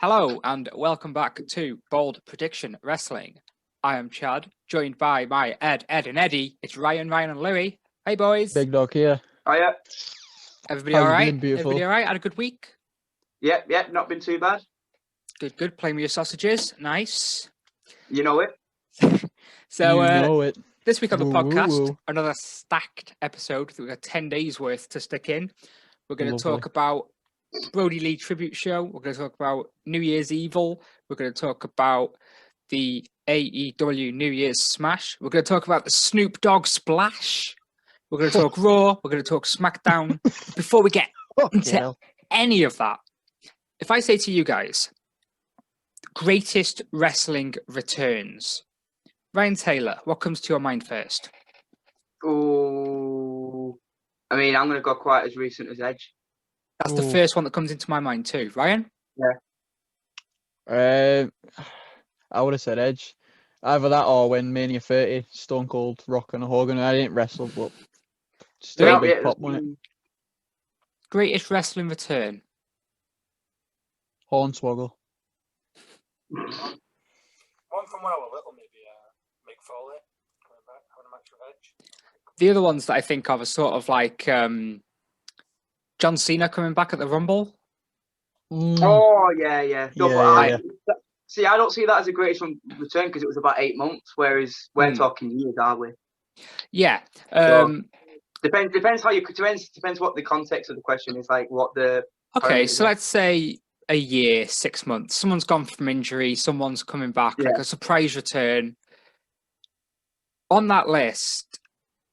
Hello and welcome back to Bold Prediction Wrestling. I am Chad, joined by my Ed, and Eddie. It's Ryan, and Louie. Hey boys. Big dog here. Hiya. Everybody How all you right? doing, beautiful? Everybody all right? Had a good week? Yep, not been too bad. Good. Playing with your sausages. Nice. You know it. So, you know it. This week on the podcast, Woo. another stacked episode. We've got 10 days worth to stick in. We're going to Lovely. talk about Brody Lee tribute show. We're going to talk about New Year's Evil. We're going to talk about the AEW New Year's Smash. We're going to talk about the Snoop Dogg Splash. We're going to talk Raw. We're going to talk SmackDown. Before we get into any of that, if I say to you guys, greatest wrestling returns, Ryan Taylor, what comes to your mind first? Oh, I mean, I'm going to go quite as recent as Edge. That's the first one that comes into my mind too. Ryan? Yeah. I would have said Edge. Either that or when Mania 30, Stone Cold, Rock and Hogan. I didn't wrestle, but still a big pop, wasn't it? Greatest wrestling return? Hornswoggle. One from when I was little, maybe Mick Foley coming back, having a match with Edge. The other ones that I think of are sort of like John Cena coming back at the Rumble. Oh, yeah. No, Yeah. See, I don't see that as a greatest return because it was about 8 months, whereas we're talking years, aren't we? Yeah. Depends how you depends what the context of the question is, like what the. Okay, so let's say a year, 6 months. Someone's gone from injury, someone's coming back, like a surprise return. On that list,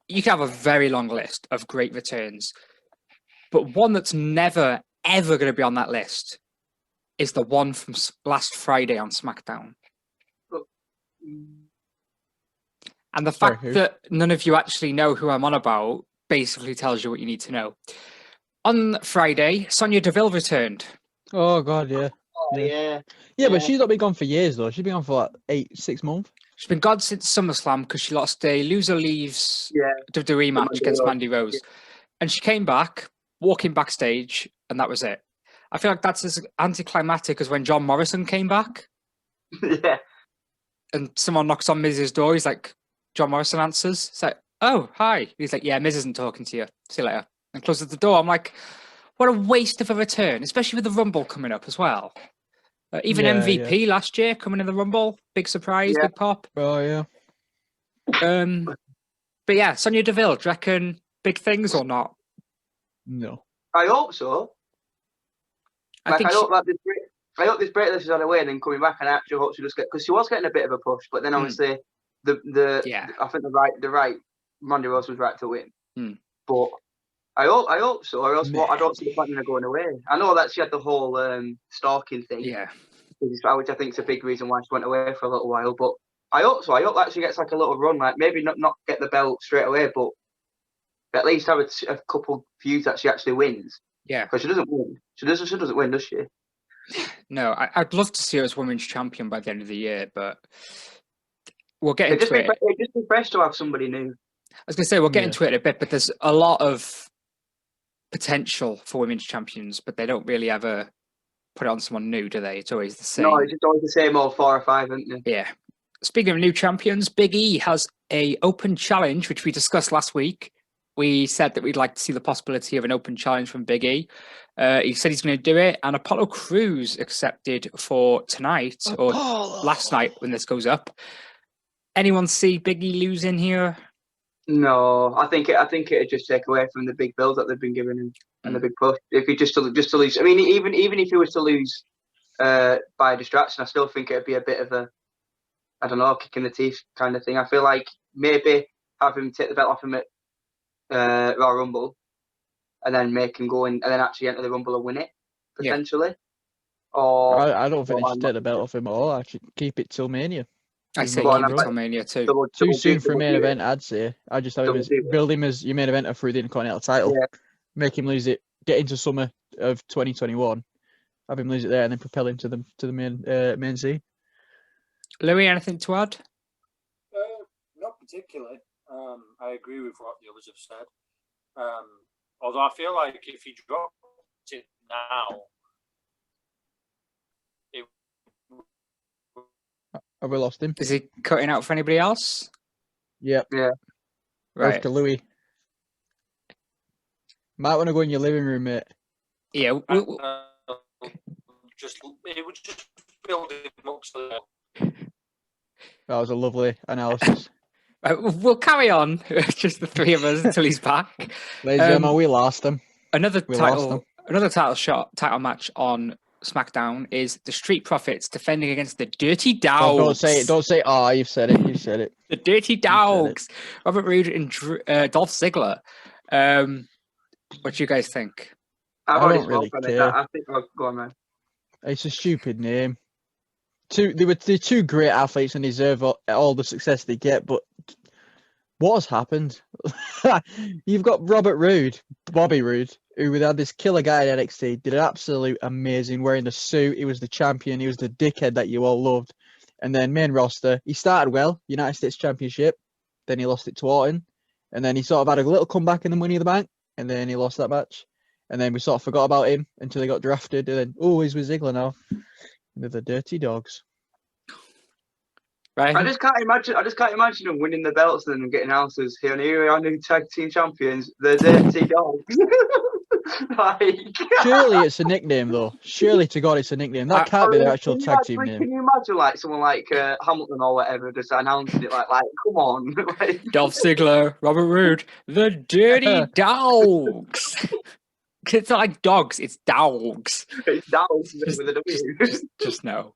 you can have a very long list of great returns, but one that's never, ever going to be on that list is the one from last Friday on SmackDown. And the fact that none of you actually know who I'm on about basically tells you what you need to know. On Friday, Sonya Deville returned. Oh, God, yeah. Oh, yeah. Yeah, but she's not been gone for years, though. She's been gone for like 6 months. She's been gone since SummerSlam because she lost a loser leaves WWE match against Mandy Rose. Yeah. And she came back, walking backstage, and that was it. I feel like that's as anticlimactic as when John Morrison came back. Yeah. And someone knocks on Miz's door. He's like, John Morrison answers. It's like, oh, hi. He's like, yeah, Miz isn't talking to you. See you later. And closes the door. I'm like, what a waste of a return, especially with the Rumble coming up as well. Even MVP last year coming in the Rumble. Big surprise, big pop. Oh, yeah. But yeah, Sonya Deville, do you reckon big things or not? No. I hope so. I hope this break is on the way and then coming back, and I actually hope she just because she was getting a bit of a push, but then obviously I think the right Mandy Rose was right to win. But I hope so, or else I don't see the point in her going away. I know that she had the whole stalking thing, which I think is a big reason why she went away for a little while. But I hope so. I hope that she gets like a little run, like maybe not get the belt straight away, but at least have a couple feuds that she actually wins. Yeah, because she doesn't win. She doesn't win, does she? No, I'd love to see her as women's champion by the end of the year, but we'll get into it. It'd just be fresh to have somebody new. I was going to say we'll get into it in a bit, but there's a lot of potential for women's champions, but they don't really ever put it on someone new, do they? It's always the same. No, it's just always the same old 4 or 5, isn't it? Yeah. Speaking of new champions, Big E has a open challenge, which we discussed last week. We said that we'd like to see the possibility of an open challenge from Big E. He said he's going to do it, and Apollo Crews accepted for tonight or last night when this goes up. Anyone see Big E losing here? No, I think it'd just take away from the big build that they've been giving him and the big push. If he just to lose, I mean, even if he was to lose by distraction, I still think it'd be a bit of a, I don't know, kick in the teeth kind of thing. I feel like maybe have him take the belt off him at Royal Rumble, and then make him go in, and then actually enter the Rumble and win it potentially. Or I don't think they should take the belt off him at all. I should keep it till Mania. I say keep it till Mania too. Too soon for a main event, I'd say. I just have him build him as your main eventer through the Intercontinental title. Yeah. Make him lose it. Get into summer of 2021. Have him lose it there, and then propel him to the main scene. Louis, anything to add? Not particularly. I agree with what the others have said. Although I feel like if he dropped it now, it Have we lost him? Is he cutting out for anybody else? Yep. Yeah. Right. To Louis. Might want to go in your living room, mate. Yeah. It would just build him up so That was a lovely analysis. We'll carry on, just the three of us until he's back. Ladies and gentlemen, we lost him. Another title match on SmackDown is the Street Profits defending against the Dirty Dogs. Oh, don't say it. Don't say. Oh, you've said it. You've said it. The Dirty Dogs. Robert Roode and Dolph Ziggler. What do you guys think? I don't really care. I think I'll go on, man. It's a stupid name. They're two great athletes and deserve all the success they get, but what has happened? You've got Robert Roode, Bobby Roode, who had this killer guy at NXT, did an absolute amazing, wearing the suit. He was the champion. He was the dickhead that you all loved. And then main roster, he started well, United States Championship. Then he lost it to Orton. And then he sort of had a little comeback in the Money in the Bank. And then he lost that match. And then we sort of forgot about him until he got drafted. And then, he's with Ziggler now. And they're the Dirty Dogs. Right. I just can't imagine them winning the belts and then getting announcers here and here are new tag team champions, the Dirty Dogs. Surely it's a nickname though. Surely to God it's a nickname. That can't be the actual tag team name. Can you imagine like someone like Hamilton or whatever just announcing it like come on. Dolph Ziggler, Robert Roode, the Dirty Dogs. It's not like dogs, it's dogs. It's dogs with a W. Just no.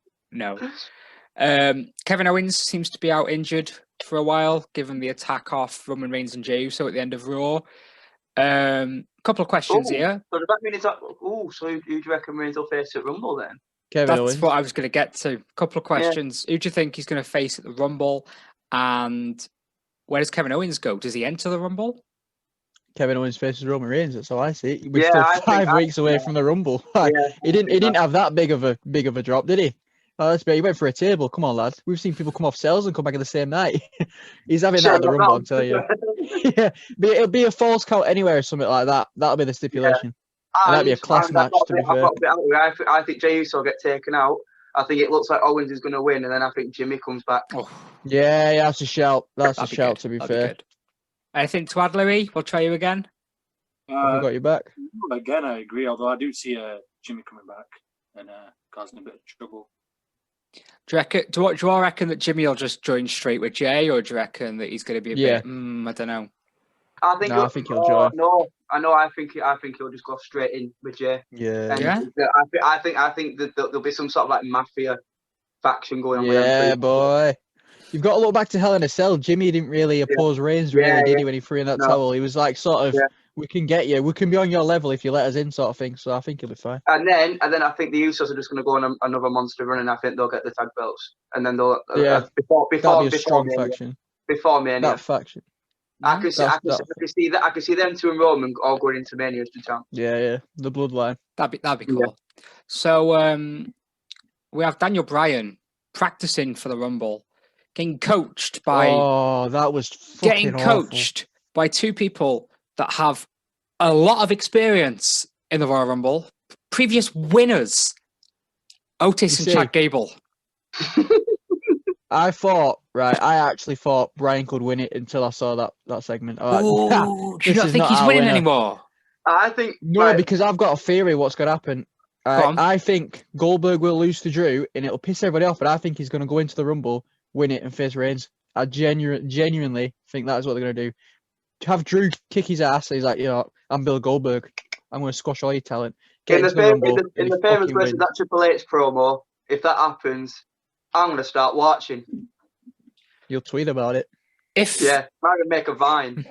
Kevin Owens seems to be out injured for a while, given the attack off Roman Reigns and Jey Uso at the end of Raw. Couple of questions here. So does that mean so who do you reckon Reigns will face at Rumble then? Kevin That's Owens. what I was going to get to. Couple of questions. Yeah. Who do you think he's going to face at the Rumble? And where does Kevin Owens go? Does he enter the Rumble? Kevin Owens faces Roman Reigns. That's how I see it. We're still 5 weeks away from the Rumble. He didn't have that big of a drop, did he? Oh, he went for a table. Come on, lad. We've seen people come off sales and come back in the same night. He's having that at the Rumble, I'll tell you. Yeah, it'll be a false count anywhere or something like that. That'll be the stipulation. Yeah. That'd be a class match, to be fair. I think Jey Uso will get taken out. I think it looks like Owens is going to win, and then I think Jimmy comes back. Oh. Yeah, that's a shout. That's a shout, to be fair. Anything to add, Louis? We'll try you again. Have we got you back? Again, I agree, although I do see Jimmy coming back and causing a bit of trouble. Do you all reckon that Jimmy will just join straight with Jay, or do you reckon that he's going to be a bit? I don't know. I think he'll join. No, I think he'll just go straight in with Jay. Yeah. I think that there'll be some sort of like mafia faction going on. Yeah, boy. You've got to look back to Hell in a Cell. Jimmy didn't really oppose Reigns, did he, when he threw in that towel? He was like, sort of, we can get you. We can be on your level if you let us in, sort of thing. So I think he'll be fine. And then I think the Usos are just going to go on another monster run, and I think they'll get the tag belts. And then they'll before that'll be a strong faction. Before Mania. That faction. I can see them two and Roman all going into Mania as the champ. Yeah, the bloodline. That'd be cool. Yeah. So we have Daniel Bryan practicing for the Rumble, getting coached by. Oh, that was fucking coached by two people that have a lot of experience in the Royal Rumble, previous winners, Otis and Chad Gable. I actually thought Bryan could win it until I saw that segment. Do you not think he's winning anymore? I think because I've got a theory what's going to happen. I think Goldberg will lose to Drew and it'll piss everybody off, but I think he's going to go into the Rumble, win it, and face Reigns. I genuinely think that's what they're going to do. Have Drew kick his ass. He's like, I'm Bill Goldberg. I'm going to squash all your talent. In the famous version of that Triple H promo, if that happens, I'm going to start watching. You'll tweet about it. I'm going to make a Vine.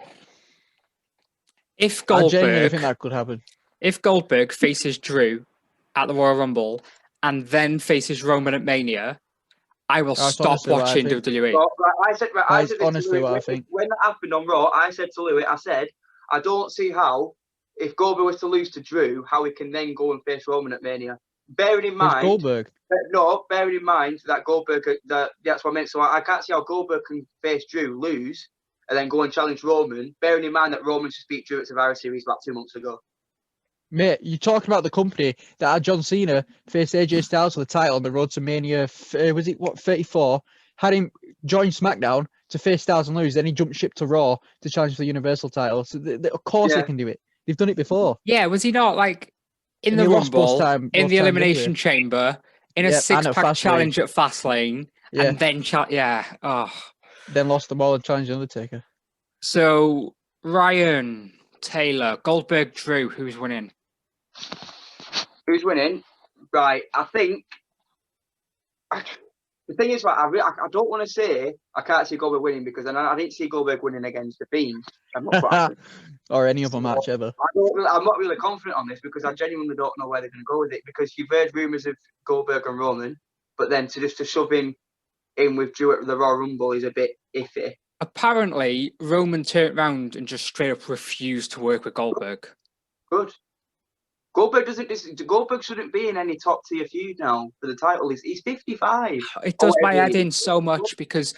If Goldberg, I genuinely think that could happen. If Goldberg faces Drew at the Royal Rumble and then faces Roman at Mania, I will stop watching WWE. I said honestly what I think. When that happened on Raw, I said to Louis, I don't see how, if Goldberg was to lose to Drew, how he can then go and face Roman at Mania. Bearing in mind that Goldberg, that's what I meant. So I can't see how Goldberg can face Drew, lose, and then go and challenge Roman. Bearing in mind that Roman just beat Drew at Survivor Series about 2 months ago. Mate, you're talking about the company that had John Cena face AJ Styles for the title on the road to Mania. Was it 34? had him join SmackDown to face Styles and lose. Then he jumped ship to Raw to challenge for the Universal title. So of course they can do it. They've done it before. Yeah, was he not like in the Rumble, in the Elimination Chamber, in a six-pack challenge at Fastlane, and then then lost them all and challenged Undertaker. So Ryan, Taylor, Goldberg, Drew, who's winning? Who's winning? Right, I think the thing is, I don't want to say I can't see Goldberg winning because I didn't see Goldberg winning against the Fiend. I'm not or any other match ever. I'm not really confident on this because I genuinely don't know where they're going to go with it. Because you've heard rumours of Goldberg and Roman, but then to shove him in with Drew at the Royal Rumble is a bit iffy. Apparently, Roman turned around and just straight up refused to work with Goldberg. Good. Goldberg shouldn't be in any top tier feud now for the title. He's 55. It does my head in so much because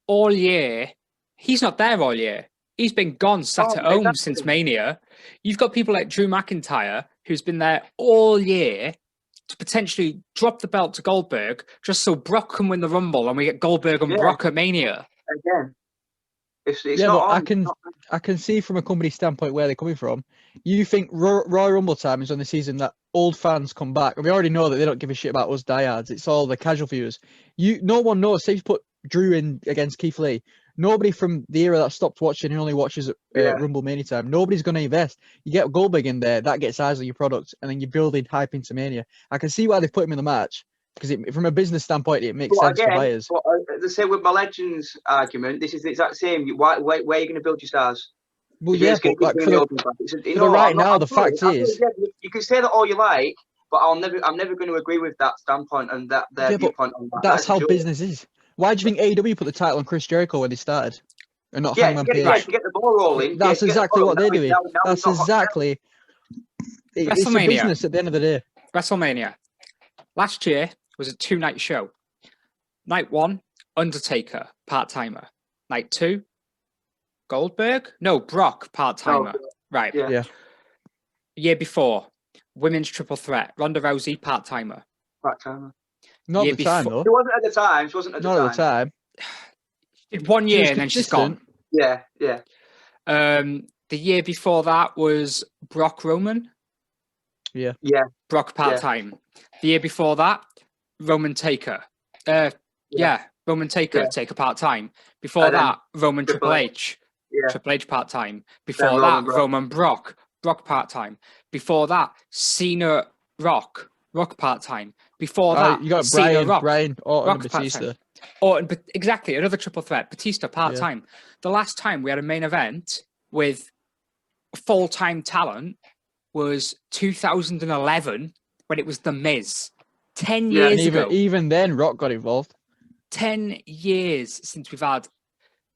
all year he's not there all year. He's been gone, sat at home since Mania. You've got people like Drew McIntyre who's been there all year to potentially drop the belt to Goldberg just so Brock can win the Rumble and we get Goldberg and Brock at Mania. Again. It's yeah, not but I can see from a company standpoint where they're coming from. You think Royal Rumble time is on the season that old fans come back, and we already know that they don't give a shit about us diehards. It's all the casual viewers. No one knows. Say you put Drew in against Keith Lee. Nobody from the era that stopped watching and only watches Rumble Mania time. Nobody's going to invest. You get Goldberg in there, that gets eyes on your product, and then you're building hype into Mania. I can see why they put him in the match. Because from a business standpoint, it makes sense for buyers. But the same with my Legends argument. This is the exact same. Where are you going to build your stars? Well, yeah, but like right now, the fact is, you can say that all you like, but I'm never going to agree with that standpoint and that viewpoint on that. That's how business is. Why do you think AEW put the title on Chris Jericho when they started, and not Hangman Page? Yeah, to get the ball rolling. That's exactly what they're doing. That's exactly. It's a business at the end of the day. WrestleMania last year was a 2-night show. Night 1, Undertaker, part-timer. Night 2, Goldberg? No, Brock, part-timer. Right. Yeah. Year before, Women's Triple Threat, Ronda Rousey, part-timer. Part-timer. Not at the time, though. She wasn't at the time. Not at the time. Did 1 year and then she's gone. Yeah. The year before that was Brock Roman. Yeah. Brock part-time. The year before that, Roman Taker. Roman Taker, Taker part-time. Before that, Roman Triple H. Triple H part-time. Before that, Roman Brock part-time. Before that, Cena Rock part-time. Before that, you got Cena Brian Orton and Batista. Orton, exactly, another triple threat. Batista part-time. The last time we had a main event with full-time talent was 2011 when it was The Miz. 10 years ago. Even then, Rock got involved. 10 years since we've had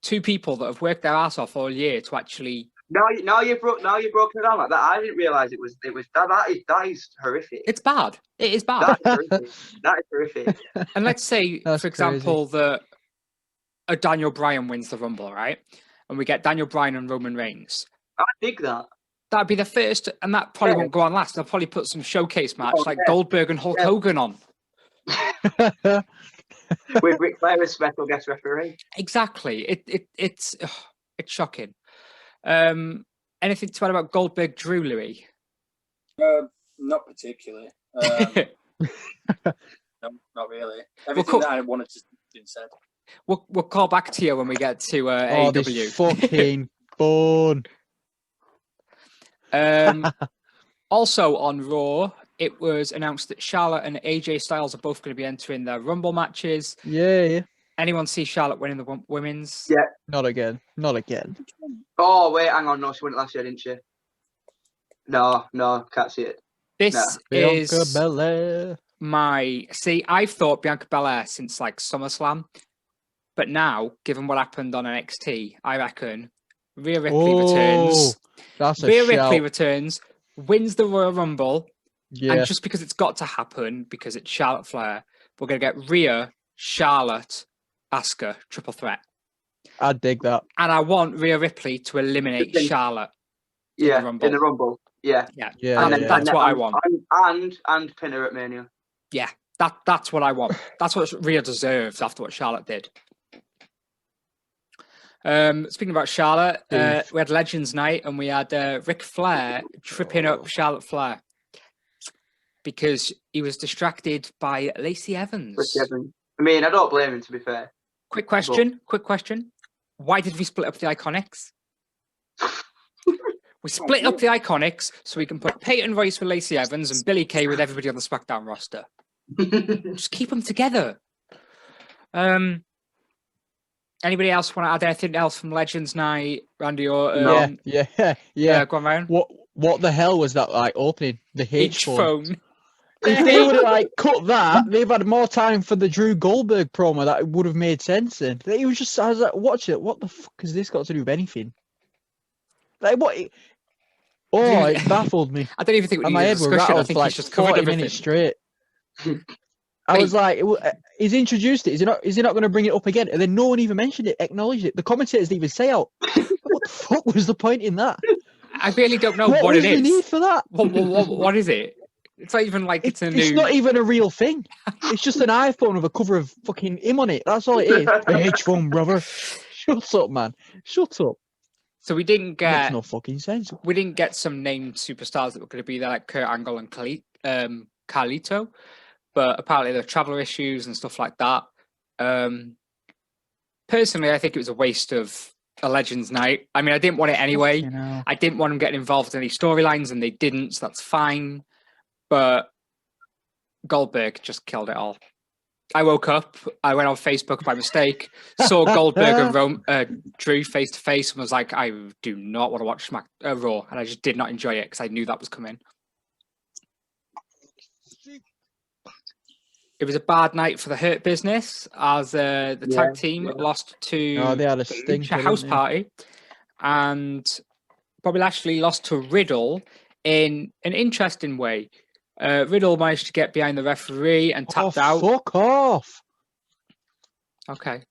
two people that have worked their ass off all year to actually. Now you've broken it down like that. I didn't realize it was that is horrific. It's bad. It is bad. That is horrific. And let's say, for example, that a Daniel Bryan wins the Rumble, right? And we get Daniel Bryan and Roman Reigns. I dig that. That'd be the first, and that probably won't go on last. They'll probably put some showcase match like Goldberg and Hulk Hogan on. With Ric Flair as special guest referee. Exactly. It's shocking. Anything to add about Goldberg Drew, Louis? Not particularly. No, not really. Everything that I wanted to be said. We'll call back to you when we get to AEW. This fucking phone. Also on Raw, it was announced that Charlotte and AJ Styles are both going to be entering their Rumble matches. Yeah. Anyone see Charlotte winning the women's? Yeah. Not again. Oh, wait, hang on. No, she won it last year, didn't she? No, can't see it. This is Bianca Belair. I've thought Bianca Belair since like SummerSlam. But now, given what happened on NXT, I reckon Rhea Ripley returns. Ripley returns, wins the Royal Rumble, and just because it's got to happen, because it's Charlotte Flair, we're going to get Rhea, Charlotte, Asuka, triple threat. I dig that. And I want Rhea Ripley to eliminate Charlotte in the Rumble. Yeah. And that's what I want. And pin her at Mania. Yeah, That's what I want. That's what Rhea deserves after what Charlotte did. Speaking about Charlotte, we had Legends Night and we had Ric Flair tripping up Charlotte Flair because he was distracted by Lacey Evans. I mean, I don't blame him, to be fair. Quick question. Why did we split up the Iconics? We split up the Iconics so we can put Peyton Royce with Lacey Evans and Billie Kay with everybody on the SmackDown roster. Just keep them together. Anybody else want to add anything else from Legends Night, Randy Orton? Yeah. Go on, Ryan. What the hell was that like opening? The H phone. If they would have like cut that, they've had more time for the Drew Goldberg promo. That would have made sense. And it was just, I was like, watch it. What the fuck has this got to do with anything? Like what? It baffled me. I don't even think we my need a head were discussion. I rattled think for he's like just covered 40 everything. minutes straight. I was like, he's introduced it. Is he not going to bring it up again? And then no one even mentioned it, acknowledged it. The commentators didn't even say out. What the fuck was the point in that? I really don't know what was it is. the need for that? What is it? It's not even like it's It's not even a real thing. It's just an iPhone with a cover of fucking him on it. That's all it is. H phone, brother. Shut up, man. Shut up. So we didn't get. Makes no fucking sense. We didn't get some named superstars that were going to be there, like Kurt Angle and Carlito. But apparently there are traveler issues and stuff like that. Personally, I think it was a waste of a Legends Night. I mean, I didn't want it anyway. I didn't want them getting involved in any storylines, and they didn't, so that's fine. But Goldberg just killed it all. I woke up, I went on Facebook by mistake, saw Goldberg and Drew face to face, and was like, I do not want to watch Raw, and I just did not enjoy it because I knew that was coming. It was a bad night for the Hurt Business as the tag team lost to they had a stinker, House Party, and Bobby Lashley lost to Riddle in an interesting way. Riddle managed to get behind the referee and tapped out. Fuck off! Okay.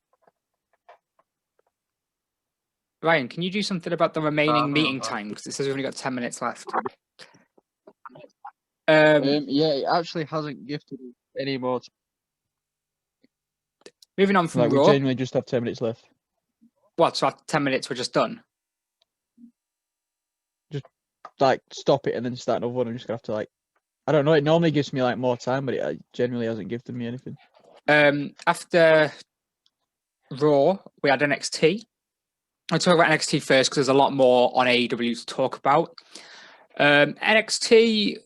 Ryan, can you do something about the remaining meeting time? Because it says we've only got 10 minutes left. It actually hasn't gifted any more. Moving on from Raw. We genuinely just have 10 minutes left. What? So after 10 minutes, we're just done? Just like stop it and then start another one. I'm just gonna have to like. I don't know. It normally gives me like more time, but it generally hasn't gifted me anything. After Raw, we had NXT. I'll talk about NXT first because there's a lot more on AEW to talk about. NXT.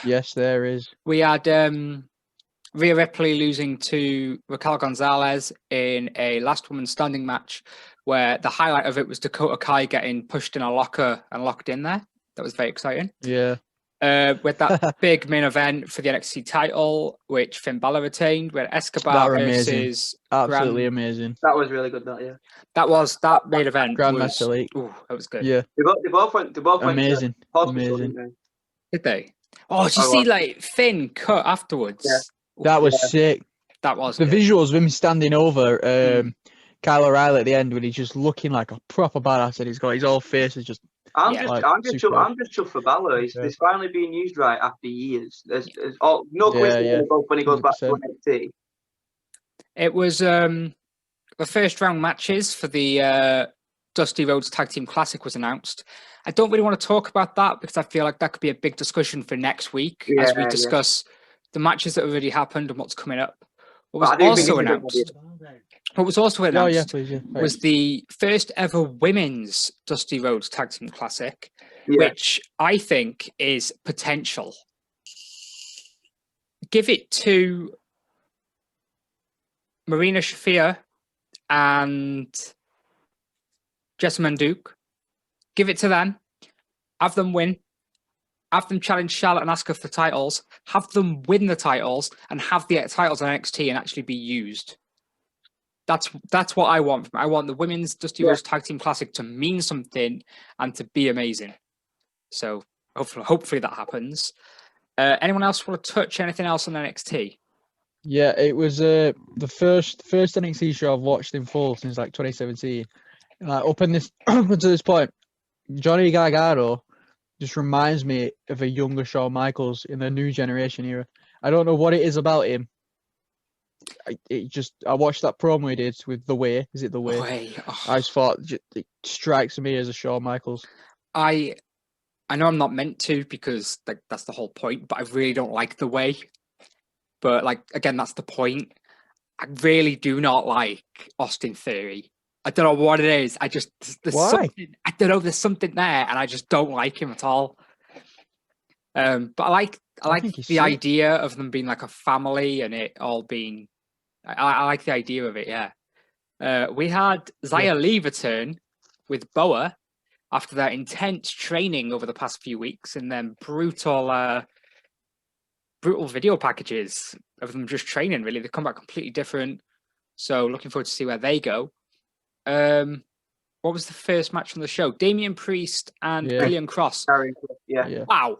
Yes, there is. We had Rhea Ripley losing to Raquel Gonzalez in a last woman standing match, where the highlight of it was Dakota Kai getting pushed in a locker and locked in there. That was very exciting. Yeah. With that big main event for the NXT title, which Finn Balor retained, with Escobar versus absolutely amazing. That was really good. That main event. Grandmaster League. That was good. Yeah. They both went amazing. Amazing. Did they? Oh, did you see like Finn cut afterwards? Yeah. That was sick. That was the good. Visuals of him standing over Kyle O'Reilly at the end when he's just looking like a proper badass, and he's got his whole face is just. I'm just chuffed for Balor. He's finally being used right after years. There's no question when he goes 100%. Back to NXT. It was the first round matches for the Dusty Rhodes Tag Team Classic was announced. I don't really want to talk about that because I feel like that could be a big discussion for next week as we discuss the matches that already happened and what's coming up. What was also announced was the first ever women's Dusty Rhodes Tag Team Classic, which I think is potential. Give it to Marina Shafir and Jessamine Duke. Give it to them. Have them win. Have them challenge Charlotte and ask her for the titles. Have them win the titles and have the titles on NXT and actually be used. That's what I want. I want the women's Dusty Rhodes Tag Team Classic to mean something and to be amazing. So hopefully that happens. Anyone else want to touch anything else on NXT? Yeah, it was the first NXT show I've watched in full since like 2017. Up to this point, Johnny Gargano just reminds me of a younger Shawn Michaels in the new generation era. I don't know what it is about him, I watched that promo he did with The Way. Is it The Way? Oh. I just thought it strikes me as a Shawn Michaels. I know I'm not meant to because like that's the whole point, but I really don't like The Way. But like again, that's the point. I really do not like Austin Theory. I don't know what it is. There's Why? something, I don't know. There's something there, and I just don't like him at all. But I like the idea of them being like a family and it all being. I like the idea of it. Yeah. We had Xia Li return with Boa after their intense training over the past few weeks, and then brutal video packages of them just training. Really, they come back completely different. So looking forward to see where they go. What was the first match on the show? Damian Priest and William Cross. Yeah. Wow,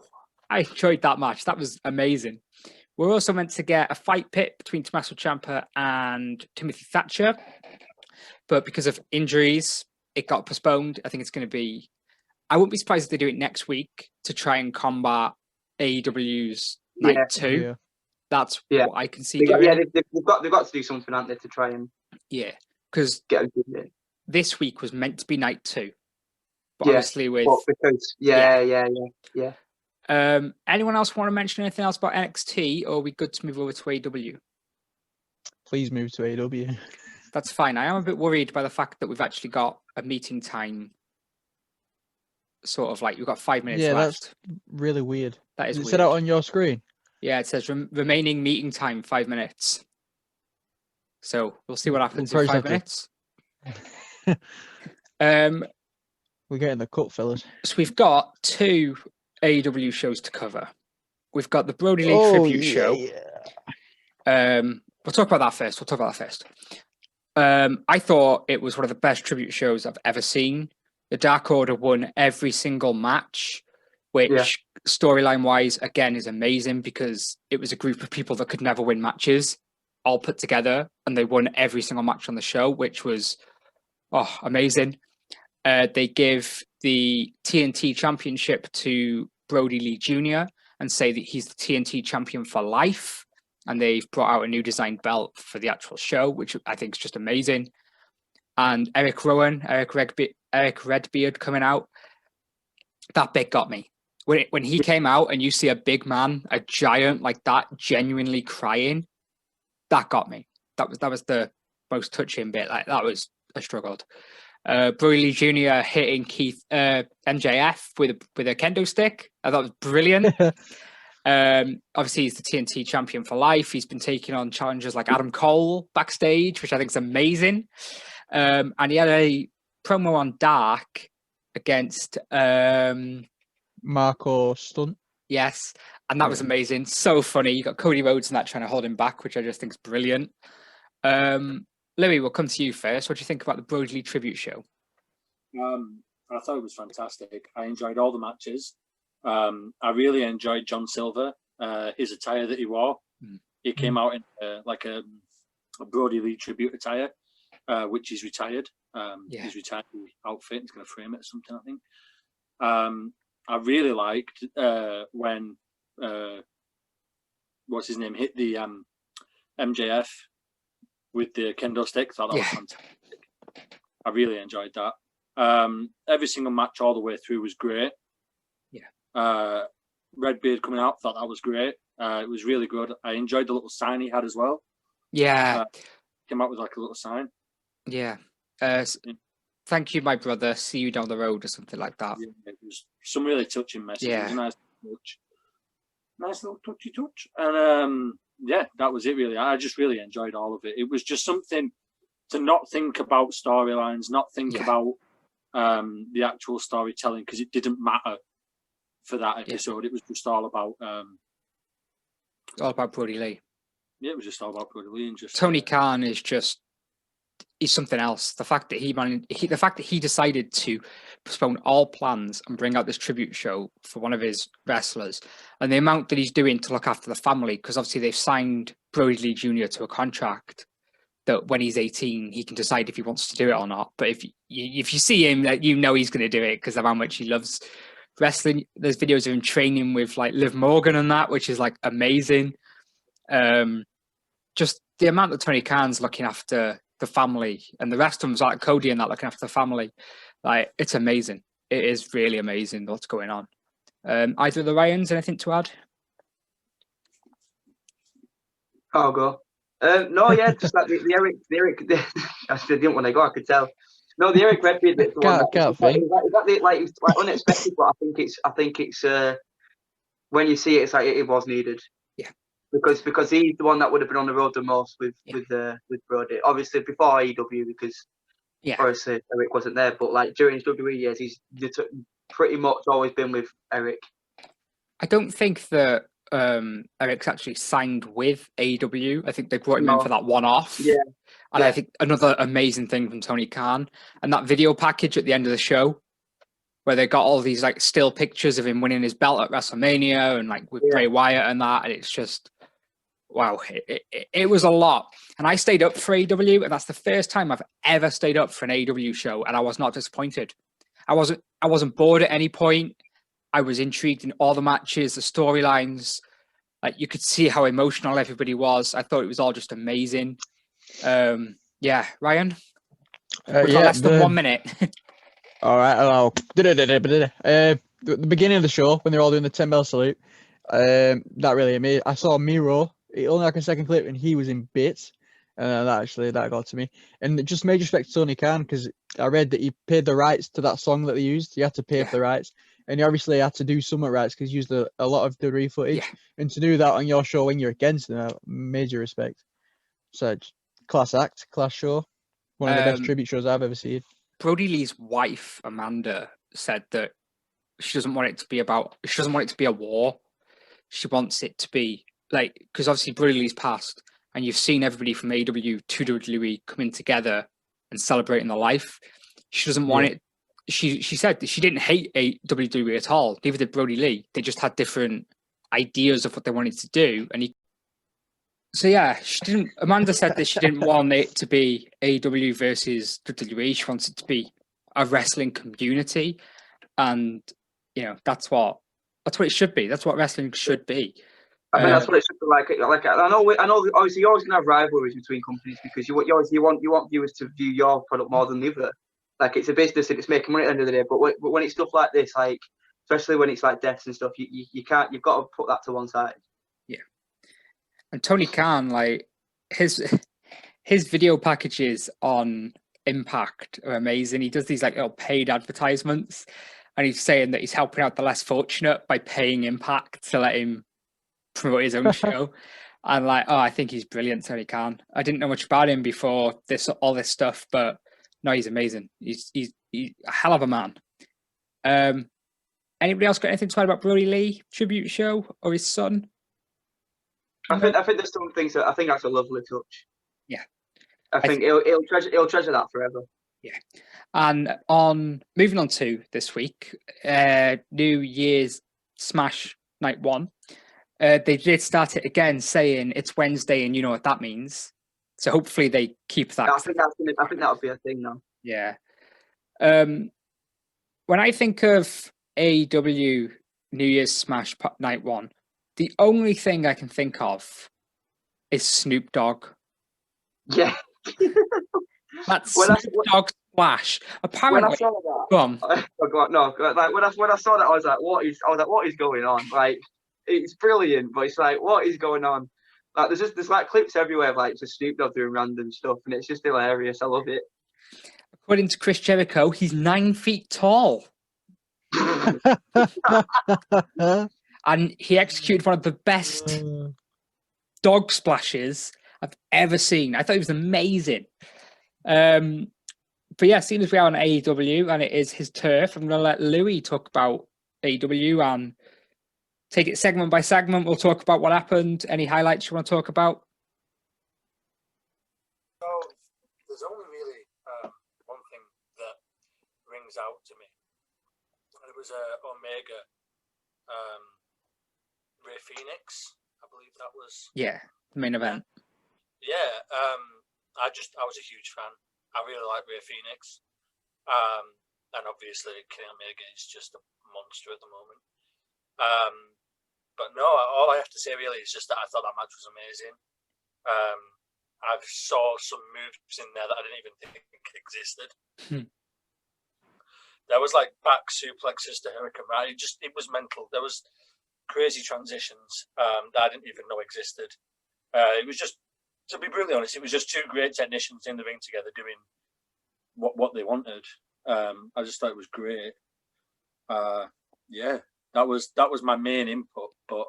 I enjoyed that match. That was amazing. We're also meant to get a fight pit between Tommaso Ciampa and Timothy Thatcher, but because of injuries, it got postponed. I think it's going to be. I wouldn't be surprised if they do it next week to try and combat AEW's Night 2. Yeah. That's what I can see. They've got to do something, haven't they, to try and because get a this week was meant to be Night 2, but obviously with anyone else want to mention anything else about NXT, or are we good to move over to AEW? Please move to AEW. That's fine. I am a bit worried by the fact that we've actually got a meeting time. Sort of like we've got 5 minutes left. That's really weird. That is weird. Is it set out on your screen? Yeah, it says remaining meeting time 5 minutes. So we'll see what happens in 5 minutes. We're getting the cut, fellas. So we've got 2 AEW shows to cover. We've got the Brody Lee tribute show. We'll talk about that first. I thought it was one of the best tribute shows I've ever seen. The Dark Order won every single match, which storyline wise, again, is amazing because it was a group of people that could never win matches all put together, and they won every single match on the show, which was amazing. They give the TNT championship to Brody Lee Jr. and say that he's the TNT champion for life. And they've brought out a new design belt for the actual show, which I think is just amazing. And Eric Redbeard coming out, that bit got me. When he came out and you see a big man, a giant like that, genuinely crying, that got me. That was the most touching bit. Like I struggled. Brody Lee Jr. hitting MJF with a kendo stick. I thought it was brilliant. Obviously he's the TNT champion for life. He's been taking on challengers like Adam Cole backstage, which I think is amazing. And he had a promo on Dark against Marco Stunt. Yes, and that was amazing. So funny. You got Cody Rhodes in that trying to hold him back, which I just think is brilliant. Louis, we'll come to you first. What do you think about the Brody Lee tribute show? I thought it was fantastic. I enjoyed all the matches. I really enjoyed John Silver, his attire that he wore. He came out in like a Brody Lee tribute attire, which he's retired. He's retired the outfit. He's going to frame it or something, I think. I really liked when what's his name hit the MJF with the kendo stick. I thought that was fantastic. I really enjoyed that. Every single match all the way through was great. Redbeard coming out, thought that was great. It was really good. I enjoyed the little sign he had as well. Came out with like a little sign. Thank you, my brother. See you down the road or something like that. It was some really touching message. It was a nice little touchy touch. And that was it really. I just really enjoyed all of it. It was just something to not think about storylines, not think about the actual storytelling, because it didn't matter for that episode. It was just all about Brody Lee. Yeah, it was just all about Brody Lee, and just Tony Khan is just he's something else. The fact that he decided to postpone all plans and bring out this tribute show for one of his wrestlers, and the amount that he's doing to look after the family, because obviously they've signed Brody Lee Jr. to a contract that when he's 18 he can decide if he wants to do it or not. But if you see him, you know he's going to do it because of how much he loves wrestling. There's videos of him training with like Liv Morgan and that, which is like amazing. just the amount that Tony Khan's looking after the family, and the rest of them's like Cody and that looking after the family. Like, it's amazing. It is really amazing what's going on. Either of the Ryans, anything to add? I'll go. No, yeah, just like the Eric. I didn't want to go. I could tell. No, the Eric Redbeard bit's the one it's like unexpected, but I think it's when you see it, it's like it was needed. Yeah. Because he's the one that would have been on the road the most with Brody. Obviously before AEW, because obviously Eric wasn't there, but like during his WWE years, he's pretty much always been with Eric. I don't think that Eric's actually signed with AEW. I think they brought him in for that one-off. Yeah. And I think another amazing thing from Tony Khan, and that video package at the end of the show, where they got all these like still pictures of him winning his belt at WrestleMania and like with Bray Wyatt and that, and it's just wow, it was a lot. And I stayed up for AEW, and that's the first time I've ever stayed up for an AEW show, and I was not disappointed. I wasn't bored at any point. I was intrigued in all the matches, the storylines. Like, you could see how emotional everybody was. I thought it was all just amazing. Ryan? We've got less than 1 minute. All right. Hello. The beginning of the show, when they're all doing the 10-bell salute, that really amazed. I saw Miro, only like a second clip, and he was in bits. That got to me. And just major respect to Tony Khan, because I read that he paid the rights to that song that they used. He had to pay for the rights. And he obviously had to do some rights because he used a lot of the re-footage. Yeah. And to do that on your show when you're against them, major respect. So, class act, class show. One of the best tribute shows I've ever seen. Brody Lee's wife, Amanda, said that she doesn't want it to be a war. She wants it to be like, because obviously Brody Lee's passed, and you've seen everybody from AEW to WWE coming together and celebrating their life. She doesn't want it. She said that she didn't hate WWE at all. Neither did Brody Lee. They just had different ideas of what they wanted to do. And she didn't. Amanda said that she didn't want it to be AEW versus WWE. She wants it to be a wrestling community, and that's what it should be. That's what wrestling should be. I think that's what it should be like. Like I know. Obviously, you're always gonna have rivalries between companies because you want viewers to view your product more than the other. Like, it's a business and it's making money at the end of the day. But when it's stuff like this, like especially when it's like deaths and stuff, you can't. You've got to put that to one side. Yeah. And Tony Khan, like his video packages on Impact are amazing. He does these like little paid advertisements, and he's saying that he's helping out the less fortunate by paying Impact to let him promote his own show. And I think he's brilliant, Tony Khan. I didn't know much about him before all this stuff, but no, he's amazing. He's a hell of a man. Anybody else got anything to add about Brody Lee tribute show or his son? I think there's some things that I think that's a lovely touch. Yeah, I think he'll treasure that forever. Yeah, and moving on to this week, New Year's Smash Night 1. They did start it again, saying it's Wednesday, and you know what that means. So hopefully they keep that. I think that'll be a thing now. Yeah. When I think of AEW New Year's Smash Night 1, the only thing I can think of is Snoop Dogg. Yeah. That's Snoop Dogg Splash. Apparently, when I saw that, go on. Like when I saw that, I was like, what is going on? Like, it's brilliant, but it's like, what is going on? Like, there's like clips everywhere of like just Snoop Dogg doing random stuff, and it's just hilarious. I love it. According to Chris Jericho, he's 9 feet tall. And he executed one of the best dog splashes I've ever seen. I thought it was amazing. But yeah, seeing as we are on AEW and it is his turf, I'm going to let Louis talk about AEW and take it segment by segment. We'll talk about what happened. Any highlights you want to talk about? So there's only really one thing that rings out to me. And it was Omega Ray Phoenix, I believe that was. Yeah, the main event. Yeah, I was a huge fan. I really like Ray Phoenix. And obviously Kenny Omega is just a monster at the moment. But no, all I have to say really is just that I thought that match was amazing. I saw some moves in there that I didn't even think existed. There was like back suplexes to Hurricane Rana. It was mental. There was crazy transitions that I didn't even know existed. It was just, to be brutally honest, it was just two great technicians in the ring together doing what they wanted. I just thought it was great. Yeah, that was my main input. But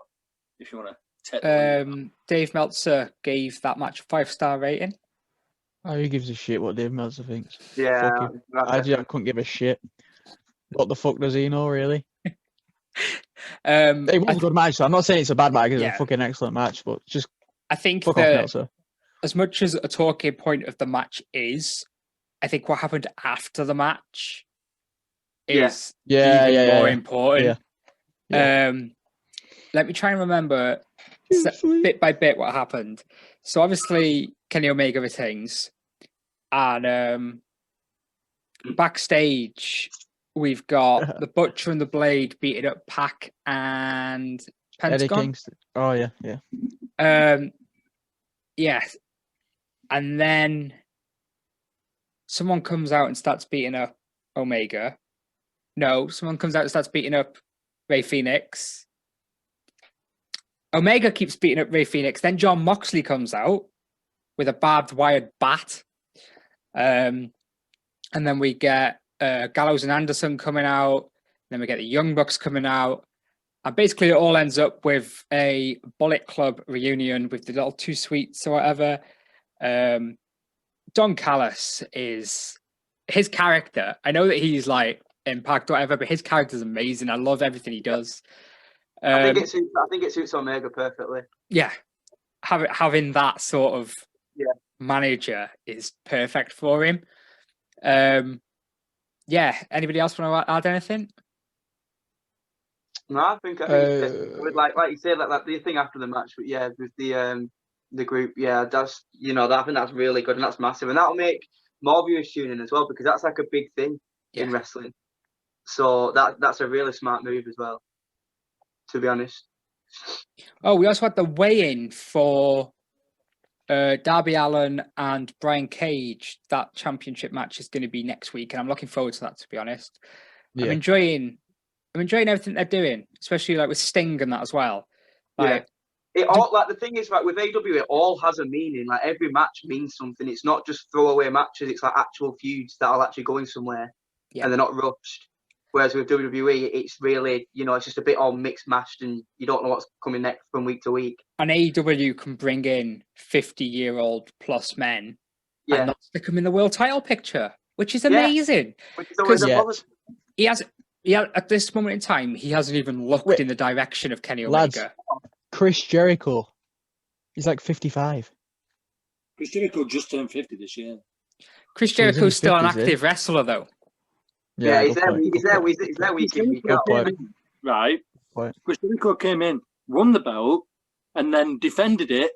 if you want to take Dave Meltzer gave that match a 5-star rating. Oh, who gives a shit what Dave Meltzer thinks? Yeah, I couldn't give a shit. What the fuck does he know, really? It was a good match, so I'm not saying it's a bad match. It's a fucking excellent match, but just I think fuck off Meltzer. As much as a talking point of the match is, I think what happened after the match is even more important. Yeah. Let me try and remember bit by bit what happened. So obviously Kenny Omega retains, and backstage we've got the Butcher and the Blade beating up Pac and Pentagon. Eddie Kingston. Oh yeah. Yes. And then someone comes out and starts beating up Omega. No, someone comes out and starts beating up Rey Fenix. Omega keeps beating up Rey Fenix. Then Jon Moxley comes out with a barbed wired bat. And then we get Gallows and Anderson coming out. Then we get the Young Bucks coming out. And basically it all ends up with a Bullet Club reunion with the little Two Sweets or whatever. Don Callis is his character. I know that he's like Impact or whatever, but his character is amazing. I love everything he does. I think it suits Omega perfectly. Yeah, having that sort of manager is perfect for him. Yeah. Anybody else want to add anything? No, I think with like you say, like the thing after the match, but yeah, with the group, yeah, that's I think that's really good and that's massive, and that'll make more viewers tune in as well, because that's like a big thing in wrestling. So that's a really smart move as well, to be honest. Oh, we also had the weigh-in for Darby Allin and Brian Cage. That championship match is going to be next week, and I'm looking forward to that, to be honest. Yeah. I'm enjoying everything they're doing, especially like with Sting and that as well. Like, it all, like, the thing is, like, with AEW, it all has a meaning. Like, every match means something. It's not just throwaway matches. It's like actual feuds that are actually going somewhere, and they're not rushed. Whereas with WWE, it's really, it's just a bit all mixed mashed, and you don't know what's coming next from week to week. And AEW can bring in 50-year-old plus men and not stick them in the world title picture, which is amazing. Which is always a positive. He has, at this moment in time, he hasn't even looked in the direction of Kenny Omega. Lads, Chris Jericho, he's like 55. Chris Jericho just turned 50 this year. Chris Jericho's still an active wrestler, though. Yeah, he's there week in, week out. Right. Chris Jericho came in, won the belt, and then defended it,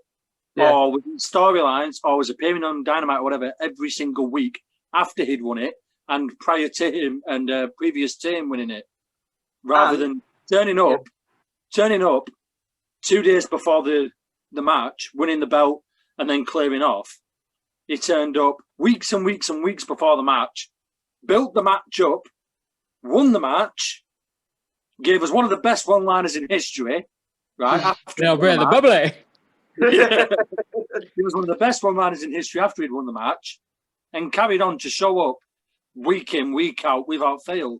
or with storylines, or was appearing on Dynamite or whatever every single week after he'd won it, and prior to him and previous to him winning it, rather than turning up 2 days before the match, winning the belt, and then clearing off. He turned up weeks and weeks and weeks before the match, built the match up, won the match, gave us one of the best one-liners in history, right? After the bubbly. He was one of the best one-liners in history after he'd won the match, and carried on to show up week in, week out without fail.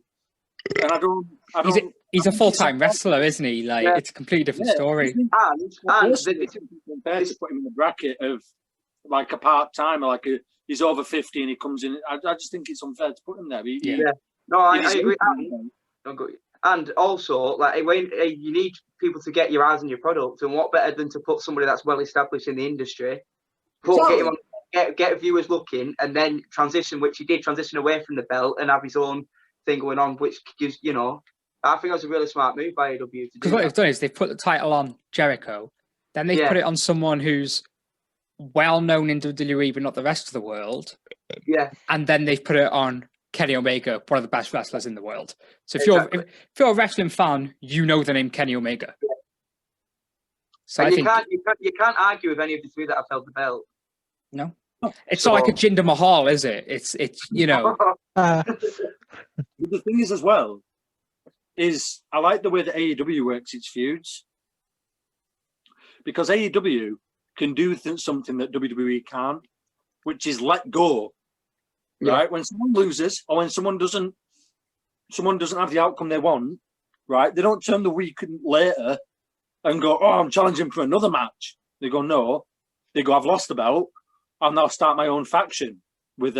And I don't. He's a full-time wrestler, isn't he? Like, it's a completely different story. And compared to put him in the bracket of like a part-timer, like he's over 50 and he comes in. I just think it's unfair to put him there. No, I agree. And also, like, when you need people to get your eyes on your product, and what better than to put somebody that's well established in the industry, get viewers looking, and then transition, which he did, transition away from the belt and have his own thing going on, which gives, I think that was a really smart move by AEW to do. Because what they've done is they've put the title on Jericho, then they've put it on someone who's well known in WWE but not the rest of the world. Yeah. And then they've put it on Kenny Omega, one of the best wrestlers in the world. So if you're a wrestling fan, you know the name Kenny Omega. So and I you can't argue with any of the three that have held the belt. No, it's not like a Jinder Mahal, is it? It's you know. The thing is, as well, is I like the way that AEW works its feuds, because AEW can do something that WWE can't, which is let go. Right? Yeah. When someone loses or when someone doesn't have the outcome they want, right? They don't turn the week later and go, "Oh, I'm challenging for another match." They go, "No." They go, "I've lost the belt. I'll now start my own faction with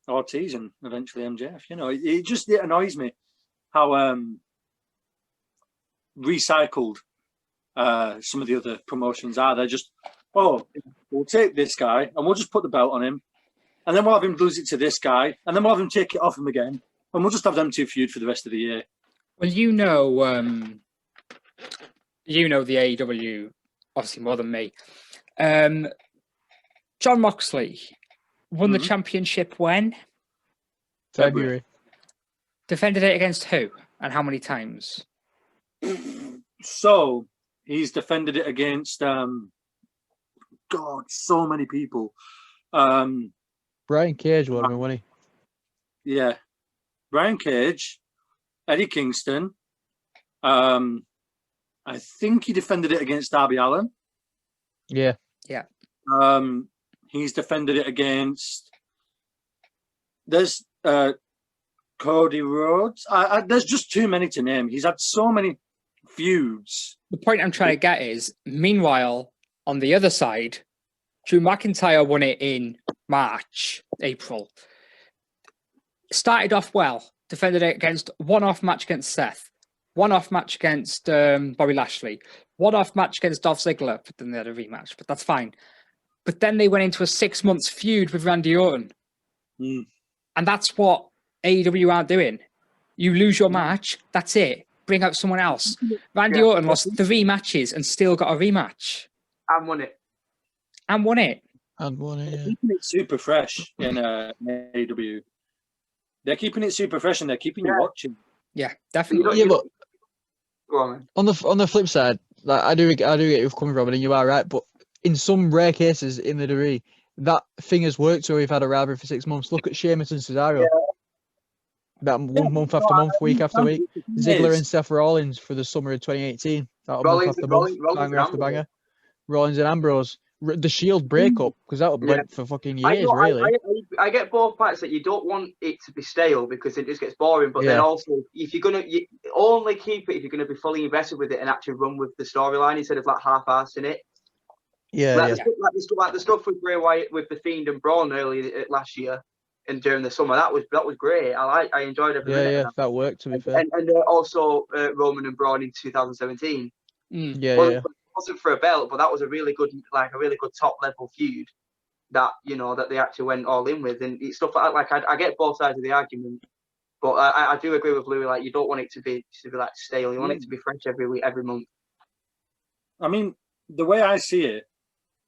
Ortiz and eventually MJF." You know, it annoys me how recycled some of the other promotions are. They're just, "Oh, we'll take this guy and we'll just put the belt on him, and then we'll have him lose it to this guy, and then we'll have him take it off him again, and we'll just have them two feud for the rest of the year." Well, you know the AEW obviously more than me. John Moxley won the championship when? February. Defended it against who and how many times? So he's defended it against so many people. Brian Cage won, wasn't he? Yeah. Brian Cage, Eddie Kingston. I think he defended it against Darby Allin. Yeah. Yeah. He's defended it against. There's Cody Rhodes. There's just too many to name. He's had so many feuds. The point I'm trying to get is, meanwhile, on the other side, Drew McIntyre won it in April. Started off well, defended it against one-off match against Seth, one-off match against Bobby Lashley, one-off match against Dolph Ziggler, but then they had a rematch, but that's fine. But then they went into a 6-month feud with Randy Orton. Mm. And that's what AEW aren't doing. You lose your match, that's it. Bring out someone else. Randy Orton lost 3 matches and still got a rematch. And won it. Yeah. They're keeping it super fresh in AEW. They're keeping it super fresh and they're keeping you watching. Yeah, definitely. Yeah, but go on, man. On the flip side, like, I do get you coming from, and you are right, but in some rare cases in the WWE, that thing has worked where we've had a rivalry for 6 months. Look at Sheamus and Cesaro. That month after month, week after week. Ziggler and Seth Rollins for the summer of 2018. That month after month, banger after banger. Rollins and Ambrose. The Shield breakup, because that went for fucking years, really. I get both parts that you don't want it to be stale because it just gets boring, but then also, if you're going to only keep it if you're going to be fully invested with it and actually run with the storyline instead of like half-assing it. Like the stuff with Bray Wyatt with The Fiend and Braun earlier last year and during the summer, that was great. I enjoyed every minute of that. That worked, to be fair. And also Roman and Braun in 2017. It wasn't for a belt, but that was a really good top level feud that that they actually went all in with, and it's stuff like that. Like I get both sides of the argument, but I do agree with Louis. Like, you don't want it to be like stale. You want it to be fresh every week, every month. I mean, the way I see it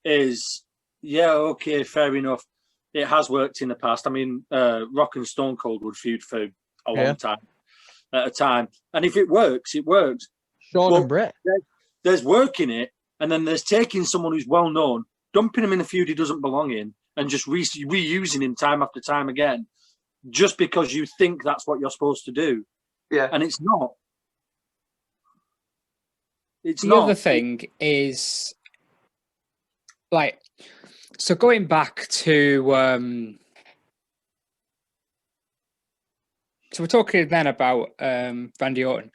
is, okay, fair enough. It has worked in the past. I mean, Rock and Stone Cold would feud for a long time at a time, and if it works, it works. Shawn and Brett. There's work in it, and then there's taking someone who's well known, dumping him in a feud he doesn't belong in, and just reusing him time after time again, just because you think that's what you're supposed to do. Yeah, and it's not. It's the not. Other thing is, like, so going back to so we're talking then about Randy Orton.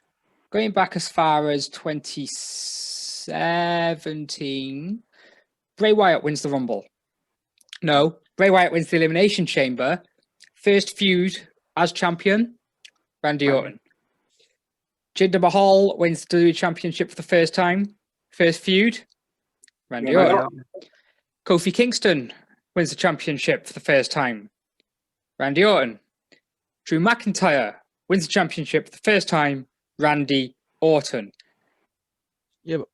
Going back as far as 2017, Bray Wyatt wins the Rumble. No, Bray Wyatt wins the Elimination Chamber. First feud as champion, Randy Orton. Jinder Mahal wins the WWE Championship for the first time. First feud, Randy Orton. Kofi Kingston wins the championship for the first time, Randy Orton. Drew McIntyre wins the championship for the first time, Randy Orton. Yeah, but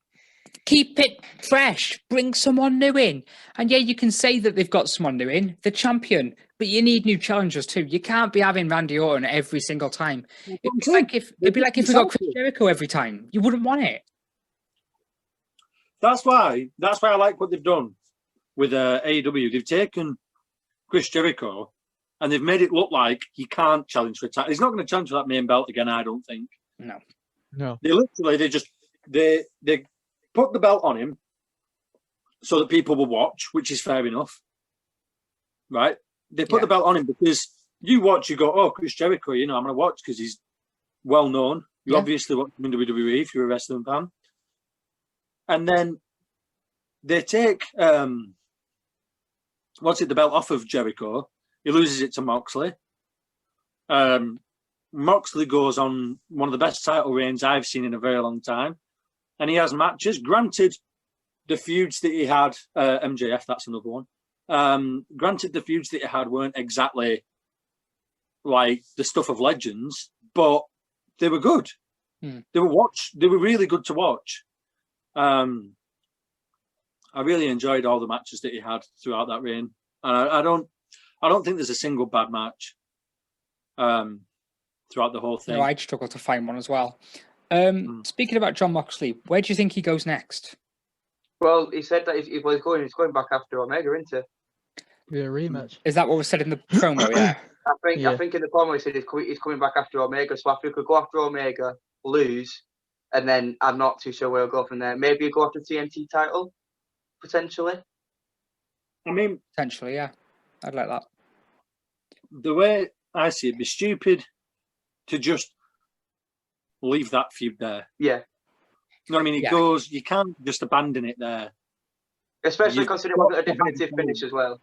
keep it fresh. Bring someone new in. And you can say that they've got someone new in, the champion, but you need new challengers too. You can't be having Randy Orton every single time. It'd be like if we got Chris Jericho every time. You wouldn't want it. That's why I like what they've done with AEW. They've taken Chris Jericho and they've made it look like he can't challenge for a title. He's not going to challenge for that main belt again, I don't think. No. They put the belt on him so that people will watch, which is fair enough, right? They put the belt on him because you watch, you go, oh, Chris Jericho, I'm going to watch because he's well known. You obviously watch him in WWE if you're a wrestling fan. And then they take the belt off of Jericho. He loses it to Moxley. Moxley goes on one of the best title reigns I've seen in a very long time. And he has matches. Granted, the feuds that he had, MJF, that's another one. Granted, the feuds that he had weren't exactly like the stuff of legends, but they were good. They were really good to watch. I really enjoyed all the matches that he had throughout that reign. And I don't think there's a single bad match throughout the whole thing. No, I'd struggle to find one as well. Speaking about Jon Moxley, where do you think he goes next? Well, he said that he's going back after Omega, isn't he? Yeah, rematch. Is that what was said in the promo? Yeah. I think in the promo he said he's coming back after Omega. So after he could go after Omega, lose, and then I'm not too sure where he'll go from there. Maybe he'll go after TNT title, potentially. I mean, potentially, yeah. I'd like that. The way I see it, it'd be stupid to just leave that feud there. Yeah. You know what I mean? It goes. You can't just abandon it there. Especially considering it wasn't a definitive finish as well.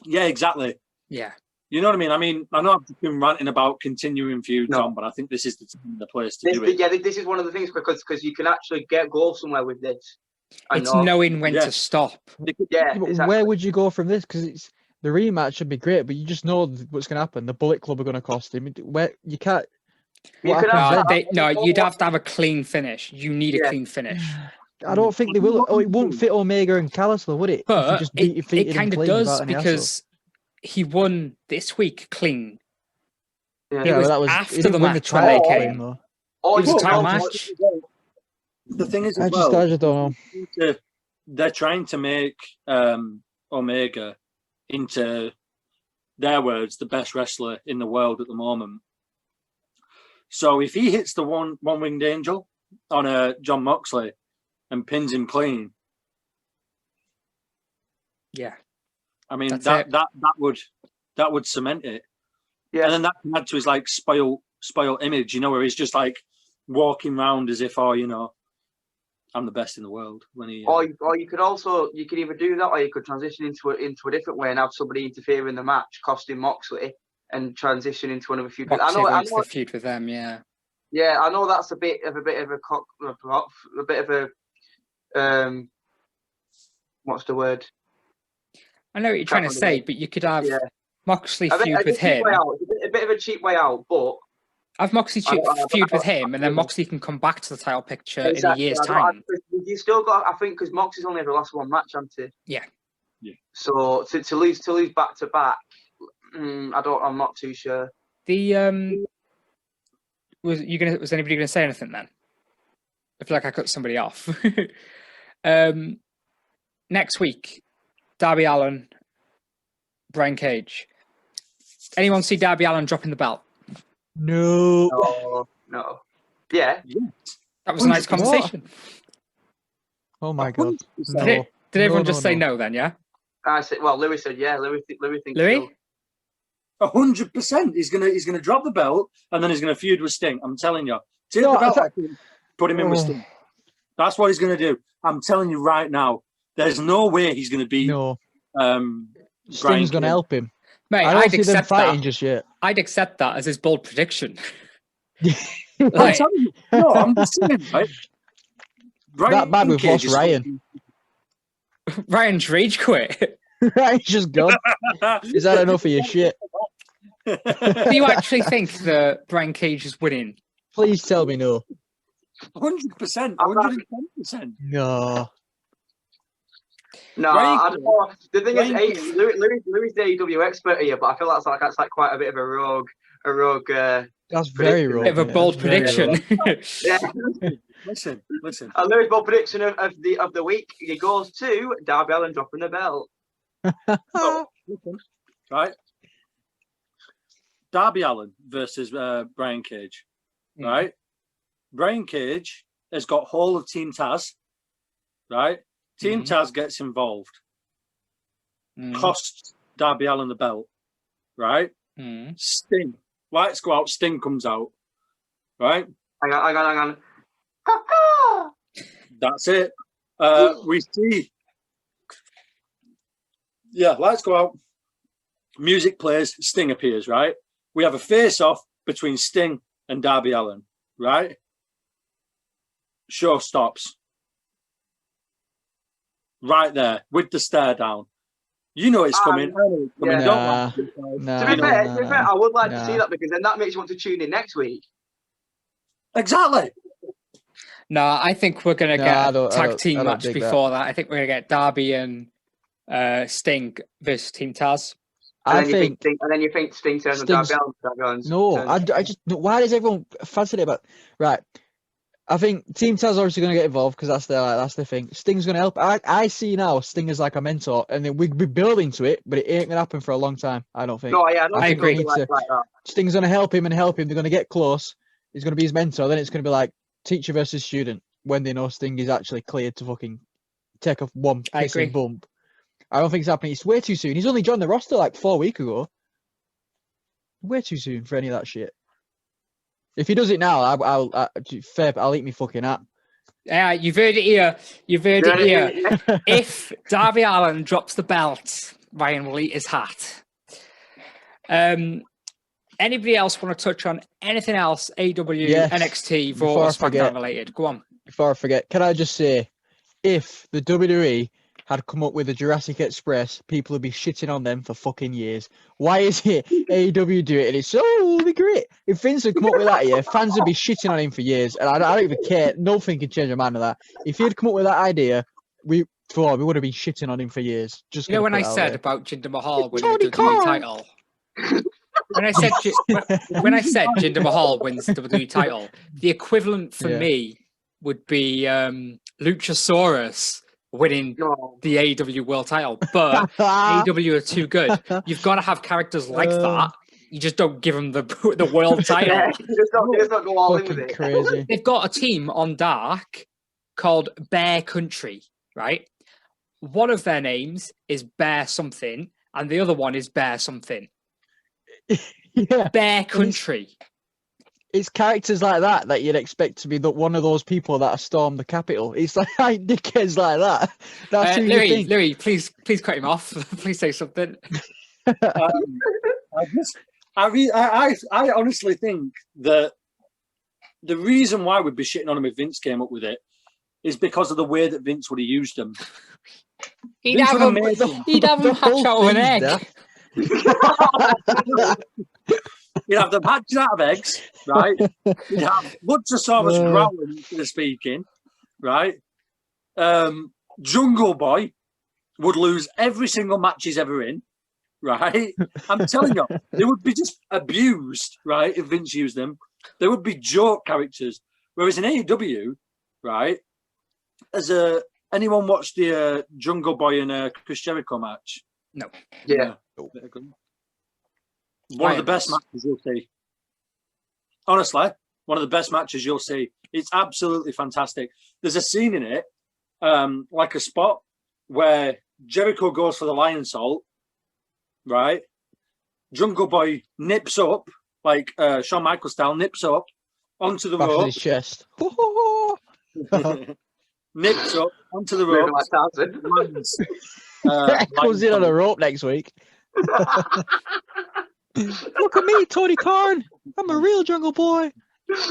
Yeah, exactly. Yeah. You know what I mean? I know I've been ranting about continuing feuds on, but I think this is the place to do it. Yeah, this is one of the things because you can actually go somewhere with this. It's knowing when to stop. Yeah, but exactly. Where would you go from this? Because the rematch should be great, but you just know what's going to happen. The Bullet Club are going to cost him. Where you can't. You'd have to have a clean finish. You need a clean finish. I don't think they will. Oh, it won't fit Omega and Callis, though, would it? But it kind of does because he won this week clean. Yeah, it was after the match when they came. It was a title match. The thing is, I just don't know. They're trying to make Omega into, their words, the best wrestler in the world at the moment. So if he hits the one-winged angel on Jon Moxley and pins him clean, I mean that would cement it. Yeah, and then that can add to his like spoil image, where he's just like walking around as if, I'm the best in the world. When he, or you could either do that, or you could transition into a different way and have somebody interfere in the match, costing Moxley, and transition into another feud. I know the feud with them, yeah. Yeah, I know that's a bit of a what's the word? I know what you're trying to say, but you could have Moxley feud with him. A bit of a cheap way out, but have Moxley feud with him, and then Moxley can come back to the title picture in a year's time. You still got, I think, because Moxley's only ever lost one match, hasn't he? Yeah. So to lose back to back, I'm not too sure. Was anybody gonna say anything then? I feel like I cut somebody off. Next week, Darby Allin, Brian Cage. Anyone see Darby Allin dropping the belt? No. Yeah. That was a nice conversation. Oh my god. Did everyone just say no then, yeah? I said, well, Louis said yeah. Louis thinks Louis? 100%. He's gonna drop the belt and then he's gonna feud with Sting. I'm telling you. Take the belt, put him in with Sting. That's what he's gonna do. I'm telling you right now. There's no way he's gonna beat. No. Sting's gonna help him. Mate, I don't see them fighting just yet. I'd accept that as his bold prediction. I'm telling you, no, I'm just saying, right? That bad we've lost Ryan. Ryan's rage quit. Ryan's just gone. Is that enough of your shit? Do you actually think that Brian Cage is winning? Please tell me no. 100%. 110%. No. No, I don't know. The thing is, Louis the AEW expert here, but I feel that's like quite a bit of a rogue That's very wrong. Bit of a bold prediction. Yeah. Listen. And Louis' bold prediction of the week, it goes to Darby Allin dropping the belt. So, listen, right? Darby Allin versus Brian Cage, right? Brian Cage has got whole of Team Taz, right? Team Taz gets involved, costs Darby Allin the belt, right? Sting, lights go out, Sting comes out, right? Hang on. That's it. We see, lights go out, music plays, Sting appears, right? We have a face-off between Sting and Darby Allin, right? Show stops. Right there, with the stare down. You know it's coming. I know it's coming. To be fair, I would like to see that, because then that makes you want to tune in next week. Exactly. No, I think we're going to get a tag team match before that. I think we're going to get Darby and Sting versus Team Taz. And then you think Sting turns on Darby Allin. No, I just, why does everyone fancy it about? Right. I think Team Taz obviously going to get involved because that's the thing. Sting's going to help. I see now Sting as like a mentor, and then we'd be building to it, but it ain't going to happen for a long time. I don't think. No, yeah, I agree. Like that. Sting's going to help him. They're going to get close. He's going to be his mentor. Then it's going to be like teacher versus student when they know Sting is actually cleared to fucking take off one pissing bump. I don't think it's happening. It's way too soon. He's only joined the roster like 4 weeks ago. Way too soon for any of that shit. If he does it now, I'll eat me fucking up. Yeah, you've heard it here. If Darby Allin drops the belt, Ryan will eat his hat. Anybody else want to touch on anything else? AEW, NXT, Raw, or SmackDown related? Go on. Before I forget, can I just say, if the WWE had come up with a Jurassic Express, people would be shitting on them for fucking years. Why is it AEW do it and it's so great? If Vince had come up with that, fans would be shitting on him for years, and I don't even care. Nothing can change a man of that. If he had come up with that idea, we would have been shitting on him for years. Just when I said about Jinder Mahal winning the WWE title. When I said Jinder Mahal wins the WWE title, the equivalent for me would be Luchasaurus winning the AEW world title, but AEW are too good. You've got to have characters like that. You just don't give them the world title. You just don't go all in with it. Crazy. They've got a team on Dark called Bear Country, right? One of their names is Bear something, and the other one is Bear something. Bear Country. It's characters like that you'd expect to be one of those people that stormed the Capitol. It's like dickheads like that. That's who you think. Louis, please cut him off. Please say something. I honestly think that the reason why we'd be shitting on him if Vince came up with it is because of the way that Vince would have used them. He'd have them hatch out of an egg. You'd have them hatched out of eggs, right? You'd have Luchasaurus growling, for the speaking, right? Jungle Boy would lose every single match he's ever in, right? I'm telling you, they would be just abused, right? If Vince used them, they would be joke characters. Whereas in AEW, right? Anyone watched the Jungle Boy and Chris Jericho match? No. Yeah. One of the best matches you'll see. Honestly, one of the best matches you'll see. It's absolutely fantastic. There's a scene in it, like a spot where Jericho goes for the lion salt, right? Jungle Boy nips up, like Shawn Michaels style, nips up onto the rope. His chest. Nips up onto the rope. Comes in on a rope next week. Look at me, Tony Khan. I'm a real Jungle Boy. It's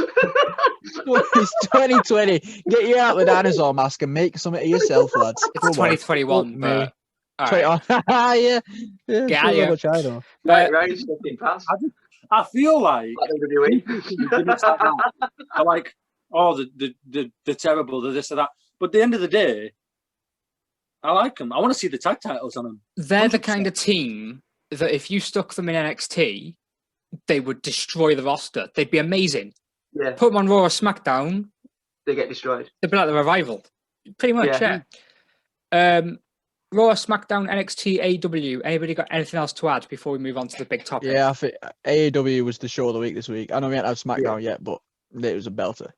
2020. Get you out the dinosaur mask and make something of yourself, lads. It's 2021. But... Yeah. Get out of here. I feel like I like, they're terrible, they're this or that. But at the end of the day, I like them. I want to see the tag titles on them. They're 100%. The kind of team that if you stuck them in NXT, they would destroy the roster. They'd be amazing. Yeah. Put them on Raw or SmackDown, they get destroyed. They'd be like the Revival. Pretty much, yeah. Raw, SmackDown, NxT, AEW. Anybody got anything else to add before we move on to the big topic? Yeah, I think AEW was the show of the week this week. I know we haven't had SmackDown yet, but it was a belter.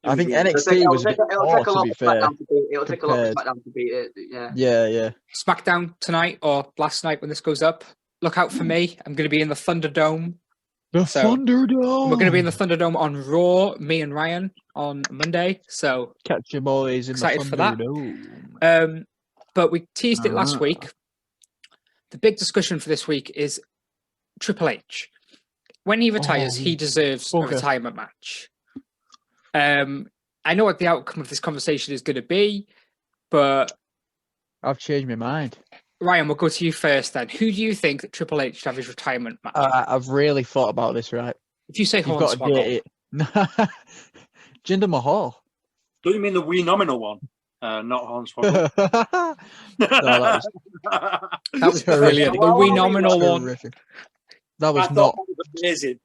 I think NXT was a bit poor, to be fair. It'll take a lot for SmackDown to beat it, yeah. Yeah. SmackDown tonight or last night when this goes up. Look out for me. I'm going to be in the Thunderdome. Thunderdome! We're going to be in the Thunderdome on Raw, me and Ryan, on Monday. So catch your boys in excited the Thunderdome. For that. But we teased it last week. The big discussion for this week is Triple H. When he retires, he deserves a retirement match. I know what the outcome of this conversation is going to be, but I've changed my mind. Ryan, we'll go to you first then. Who do you think that Triple H should have his retirement match? I've really thought about this, right? If you say Hornswoggle. Jinder Mahal. Don't you mean the wee nominal one? Not Hornswoggle. That was brilliant. The wee nominal one. That was not. That was amazing.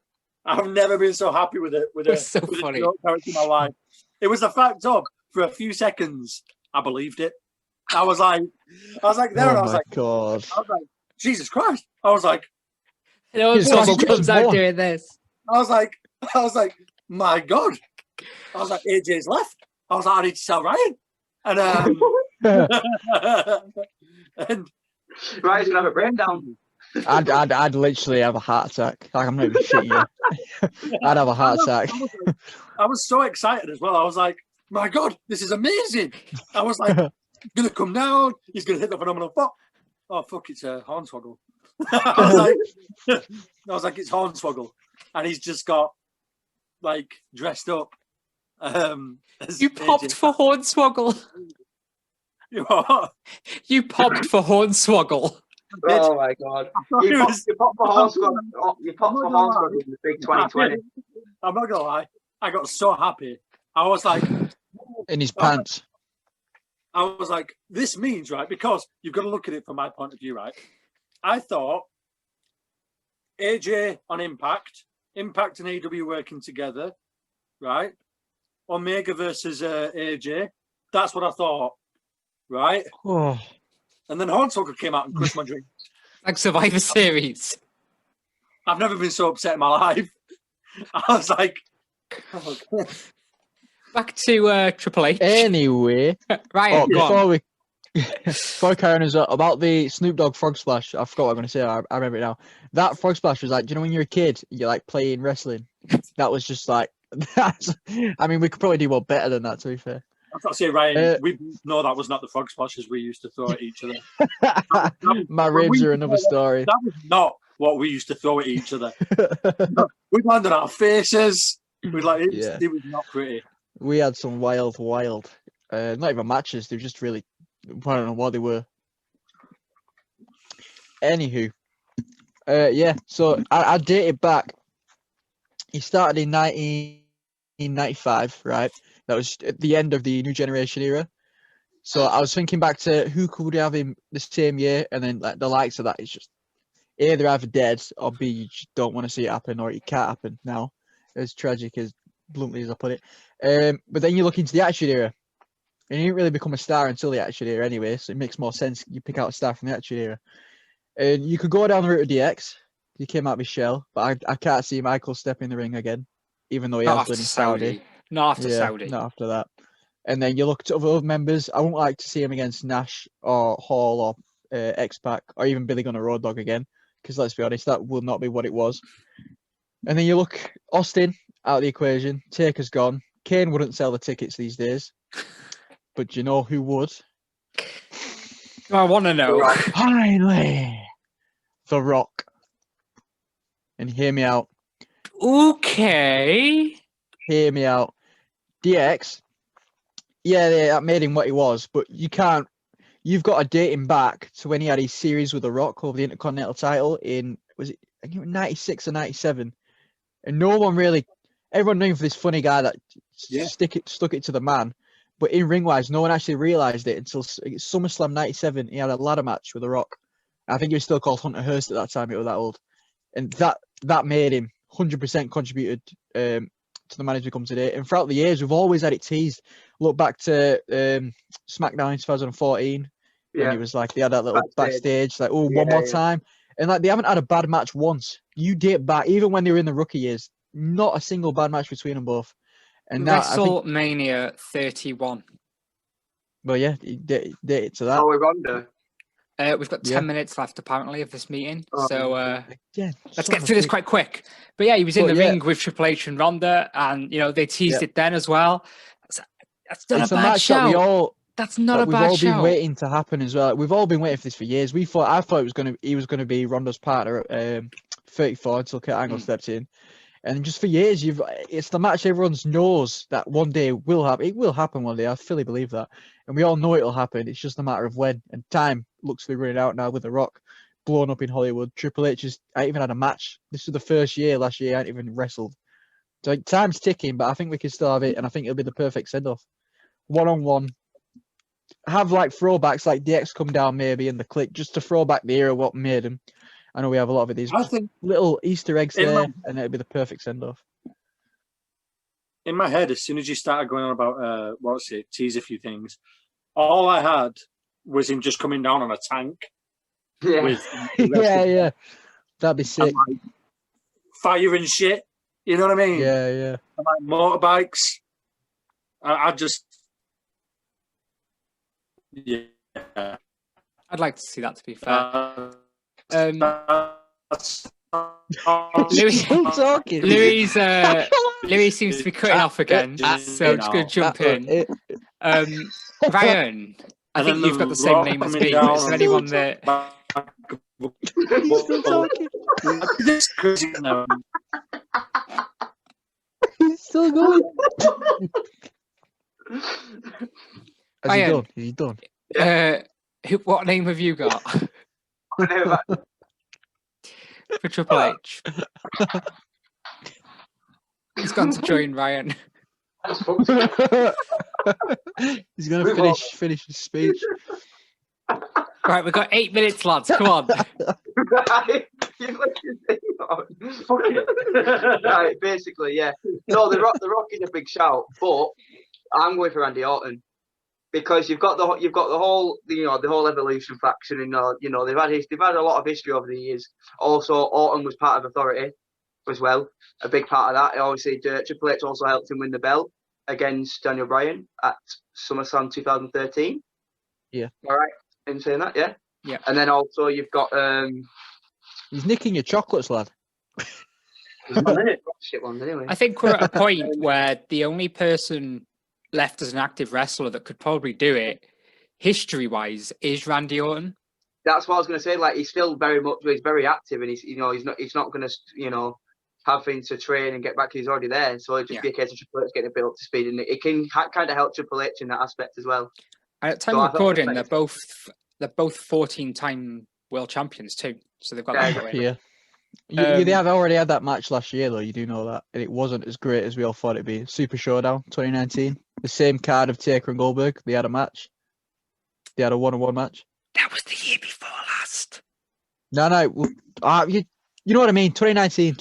I've never been so happy with it. With it's so funny. A character in my life. It was the fact of, for a few seconds, I believed it. I was like there, and I was like, God. I was like, Jesus Christ. I was like, Hornswoggle comes out doing this. I was like, my God. I was like, AJ's left. I was like, I need to sell Ryan. And and Ryan's gonna have a breakdown. I'd literally have a heart attack. Like, I'm not even shitting you. I'd have a heart attack. I was so excited as well. I was like, my God, this is amazing. I was like, he's gonna come down. He's gonna hit the phenomenal fuck. Oh fuck! It's a Hornswoggle. I was like, it's Hornswoggle, and he's just got like dressed up. You popped for Hornswoggle. What? You popped for Hornswoggle. Oh my God! You popped for Hornswoggle. You popped for Hornswoggle in the big 2020. I'm not gonna lie. I got so happy. I was like, in his pants. I was like, this means, right, because you've got to look at it from my point of view, right? I thought AJ on Impact and AEW working together, right? Omega versus AJ. That's what I thought, right? Oh. And then Hornswoggle came out and crushed my dreams. Like Survivor Series. I've never been so upset in my life. I was like, oh, God. Back to Triple H. Anyway, Ryan, before we carry on about the Snoop Dogg frog splash, I forgot what I'm going to say. I remember it now. That frog splash was like, do you know when you're a kid, you're like playing wrestling? That was just like, I mean, we could probably do more better than that, to be fair. I've got to say, Ryan, we know that was not the frog splashes we used to throw at each other. My ribs are another story. That was not what we used to throw at each other. We landed our faces. It was not pretty. We had some wild, not even matches. They were just really, I don't know what they were. Anywho, so I dated back. He started in 1995, right? That was at the end of the New Generation era. So I was thinking back to who could have him the same year, and then like the likes of that is just either either dead or B, you just don't want to see it happen, or it can't happen now. As tragic as bluntly as I put it. But then you look into the Attitude Era, and you didn't really become a star until the Attitude Era anyway, so it makes more sense you pick out a star from the Attitude Era. And you could go down the route of DX. He came out of his shell, but I can't see Michael step in the ring again, even though he has done in Saudi. Not after Saudi. Not after that. And then you look to other members. I wouldn't like to see him against Nash or Hall or X-Pac or even Billy Gunn or Road Dogg again, because let's be honest, that will not be what it was. And then you look Austin out of the equation. Taker's gone. Kane wouldn't sell the tickets these days, but do you know who would? I want to know. Finally, The Rock. And hear me out. Okay. Hear me out. DX. Yeah, that made him what he was, but you can't. You've got to date him back to when he had his series with The Rock over the Intercontinental title in, was it, I think it was 96 or 97. And no one really, everyone knew him for this funny guy that stuck it to the man. But in ring-wise, no one actually realised it until SummerSlam 97. He had a ladder match with The Rock. I think he was still called Hunter Hearst at that time. It was that old. and that made him 100% contributed to the manager we come today. And throughout the years, we've always had it teased. Look back to SmackDown in 2014 when it was like they had that little backstage like, one more time, and like they haven't had a bad match once. You date back even when they were in the rookie years, not a single bad match between them both. And WrestleMania 31. Well, yeah, dated to that. Oh, we're Ronda. We've got 10 minutes left, apparently, of this meeting. So let's so get through this quite quick. But yeah, he was in the ring with Triple H and Ronda, and they teased it then as well. That's not a bad show. That's not a bad show. We've all been waiting to happen as well. We've all been waiting for this for years. I thought he was gonna be Ronda's partner at 34 until Kurt Angle stepped in. And just for years, it's the match everyone knows that one day will happen. It will happen one day. I fully believe that. And we all know it'll happen. It's just a matter of when. And time looks to be running out now with The Rock blown up in Hollywood. Triple H I even had a match. This was the first year. Last year, I hadn't even wrestled. So time's ticking, but I think we can still have it. And I think it'll be the perfect send-off. One-on-one. Have like throwbacks like DX come down maybe in the Click just to throw back the era what made him. I know we have a lot of these little Easter eggs there, and it'll be the perfect send-off. In my head, as soon as you started going on about, tease a few things, all I had was him just coming down on a tank. Yeah. Yeah. That'd be sick. Like, fire and shit. You know what I mean? Yeah. And like motorbikes. I just... Yeah. I'd like to see that, to be fair. Louis seems to be cutting off again, so I'm just going to jump in. Ryan, I think you've got the same name as me. Is there anyone that... He's still talking. He's still going. Ryan, Is he done? What name have you got? For Triple H. He's gone to join Ryan. He's going to finish his speech. Right, we've got 8 minutes, lads. Come on. Right, basically, yeah. No, the Rock is a big shout, but I'm going for Randy Orton. Because you've got the whole Evolution faction, and they've had a lot of history over the years. Also, Orton was part of Authority as well, a big part of that. Obviously, Triple H also helped him win the belt against Daniel Bryan at SummerSlam 2013. Yeah. All right. In saying that, yeah. Yeah. And then also you've got He's nicking your chocolates, lad. Shit ones anyway. I think we're at a point where the only person left as an active wrestler that could probably do it, history-wise, is Randy Orton. That's what I was going to say. Like, he's still he's very active, and he's not going to having to train and get back. He's already there, so it'd just be a case of Triple H getting a bit up to speed, and it can kind of help Triple H in that aspect as well. And at time of recording, they're both 14-time world champions too, so they've got that going. Yeah. They have already had that match last year, though. You do know that, and it wasn't as great as we all thought it'd be. Super Showdown 2019, the same card of Taker and Goldberg. They had a match. They had a one-on-one match. That was the year before last. No, you know what I mean. 2019.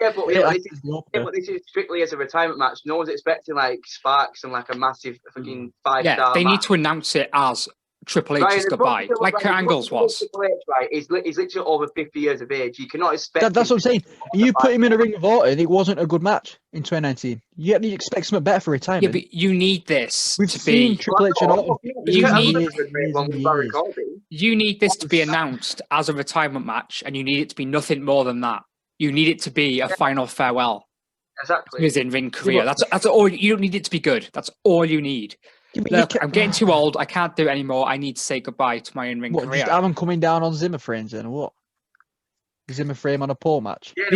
Yeah, but this is strictly as a retirement match. No one's expecting like sparks and like a massive fucking 5-star. Yeah, they match. need to announce it as Triple H's goodbye, like Kurt Angle's was. Triple H, right, he's literally over 50 years of age. You cannot expect. That's what I'm saying. You put him in a ring with Orton, it wasn't a good match in 2019. You expect something better for retirement. Yeah, but you need this to be Triple H and Orton. You need this to be announced as a retirement match, and you need it to be nothing more than that. You need it to be a final farewell. Exactly. To his in-ring career. That's all. You don't need it to be good. That's all you need. Look, I'm getting too old. I can't do it anymore. I need to say goodbye to my in-ring career. Just have him coming down on Zimmer frames then, or what? Zimmer frame on a pole match. Yeah,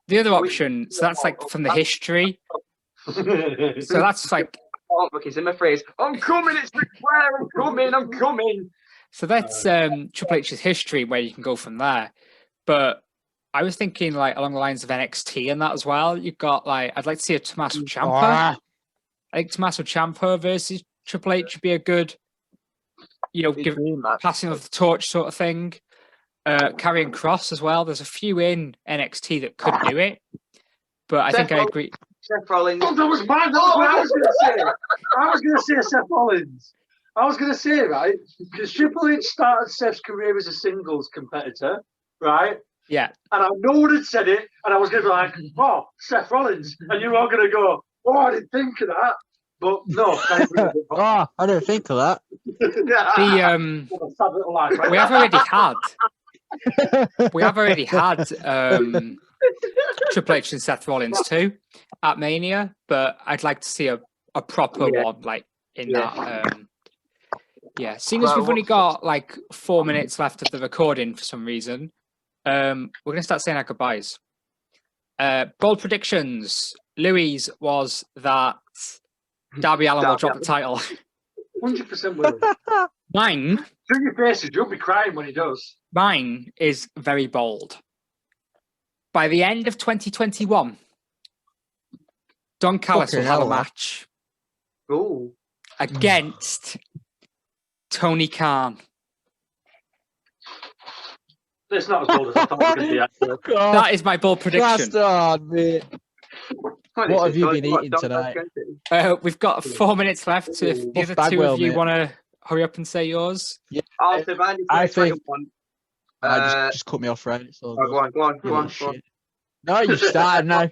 the other option. So that's like from the history. So that's like. Zimmer phrase. I'm coming. It's Ric Flair. I'm coming. So that's Triple H's history, where you can go from there. But I was thinking like along the lines of NXT and that as well. You've got like I'd like to see a Tommaso Ciampa. I think Tommaso Ciampa versus Triple H would be a good, passing of the torch sort of thing. Karrion Kross as well. There's a few in NXT that could do it, but I think I agree. Seth Rollins. Oh, that was mine. That's what I was going to say. I was going to say Seth Rollins. I was going to say, right, because Triple H started Seth's career as a singles competitor, right? Yeah. And no one had said it, and I was going to be like, oh, Seth Rollins. And you were all going to go, oh, I didn't think of that. But no. Oh, I didn't think of that. We have already had Triple H and Seth Rollins too at Mania, but I'd like to see a proper one like in that. Seeing as we've only got like 4 minutes left of the recording for some reason, we're gonna start saying our goodbyes. Bold predictions. Louis was that Darby Allin will drop the title. 100% will. Mine. Show your faces. You'll be crying when he does. Mine is very bold. By the end of 2021, Don Callis will have a match against Tony Khan. It's not as bold as I thought it was going to be, actually. That is my bold prediction. Bastard, mate. What have you been eating tonight? We've got 4 minutes left. So if the other two of you want to hurry up and say yours. Yeah. I think. Just cut me off, right? Go on. No, you started now.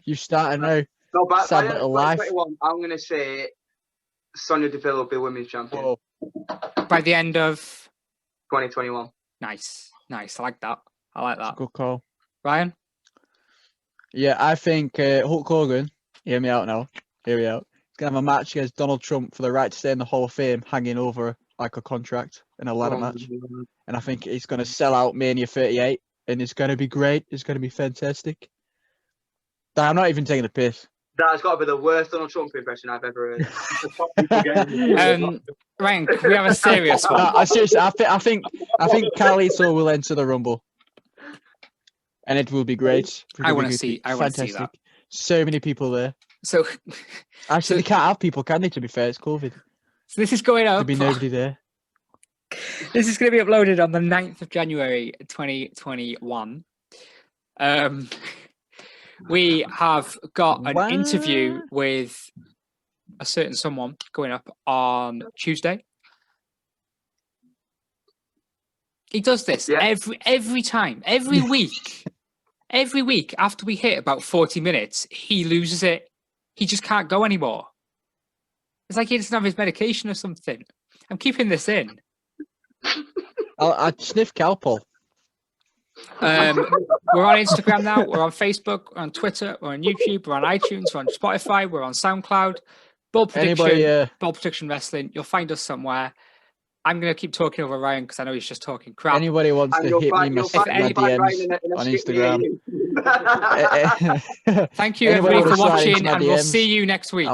No, but Sad little life. I'm going to say Sonya Deville will be women's champion. Oh. By the end of 2021. Nice. I like that. Good call. Ryan? Yeah, I think Hulk Hogan, hear me out now. He's going to have a match against Donald Trump for the right to stay in the Hall of Fame, hanging over like a contract in a ladder match. And I think he's going to sell out Mania 38, and it's going to be great. It's going to be fantastic. I'm not even taking the piss. That's got to be the worst Donald Trump impression I've ever heard. Ryan, can we have a serious one? I think Carlito will enter the Rumble, and it will be great. I want to see that. So many people there. So actually, they can't have people, can they? To be fair, it's COVID. So this is going up. There'll be nobody there. This is going to be uploaded on the 9th of January, 2021. We have got an interview with a certain someone going up on Tuesday. He does this every time, every week. Every week after we hit about 40 minutes, he loses it. He just can't go anymore. It's like he doesn't have his medication or something. I'm keeping this in. I sniff Calpol. We're on Instagram now. We're on Facebook. We're on Twitter. We're on YouTube. We're on iTunes. We're on Spotify. We're on SoundCloud. Bold Prediction. Bold Prediction Wrestling. You'll find us somewhere. I'm going to keep talking over Ryan because I know he's just talking crap. Anybody wants to hit me my DMs on Instagram. Thank you, everybody, for watching, and we'll see you next week.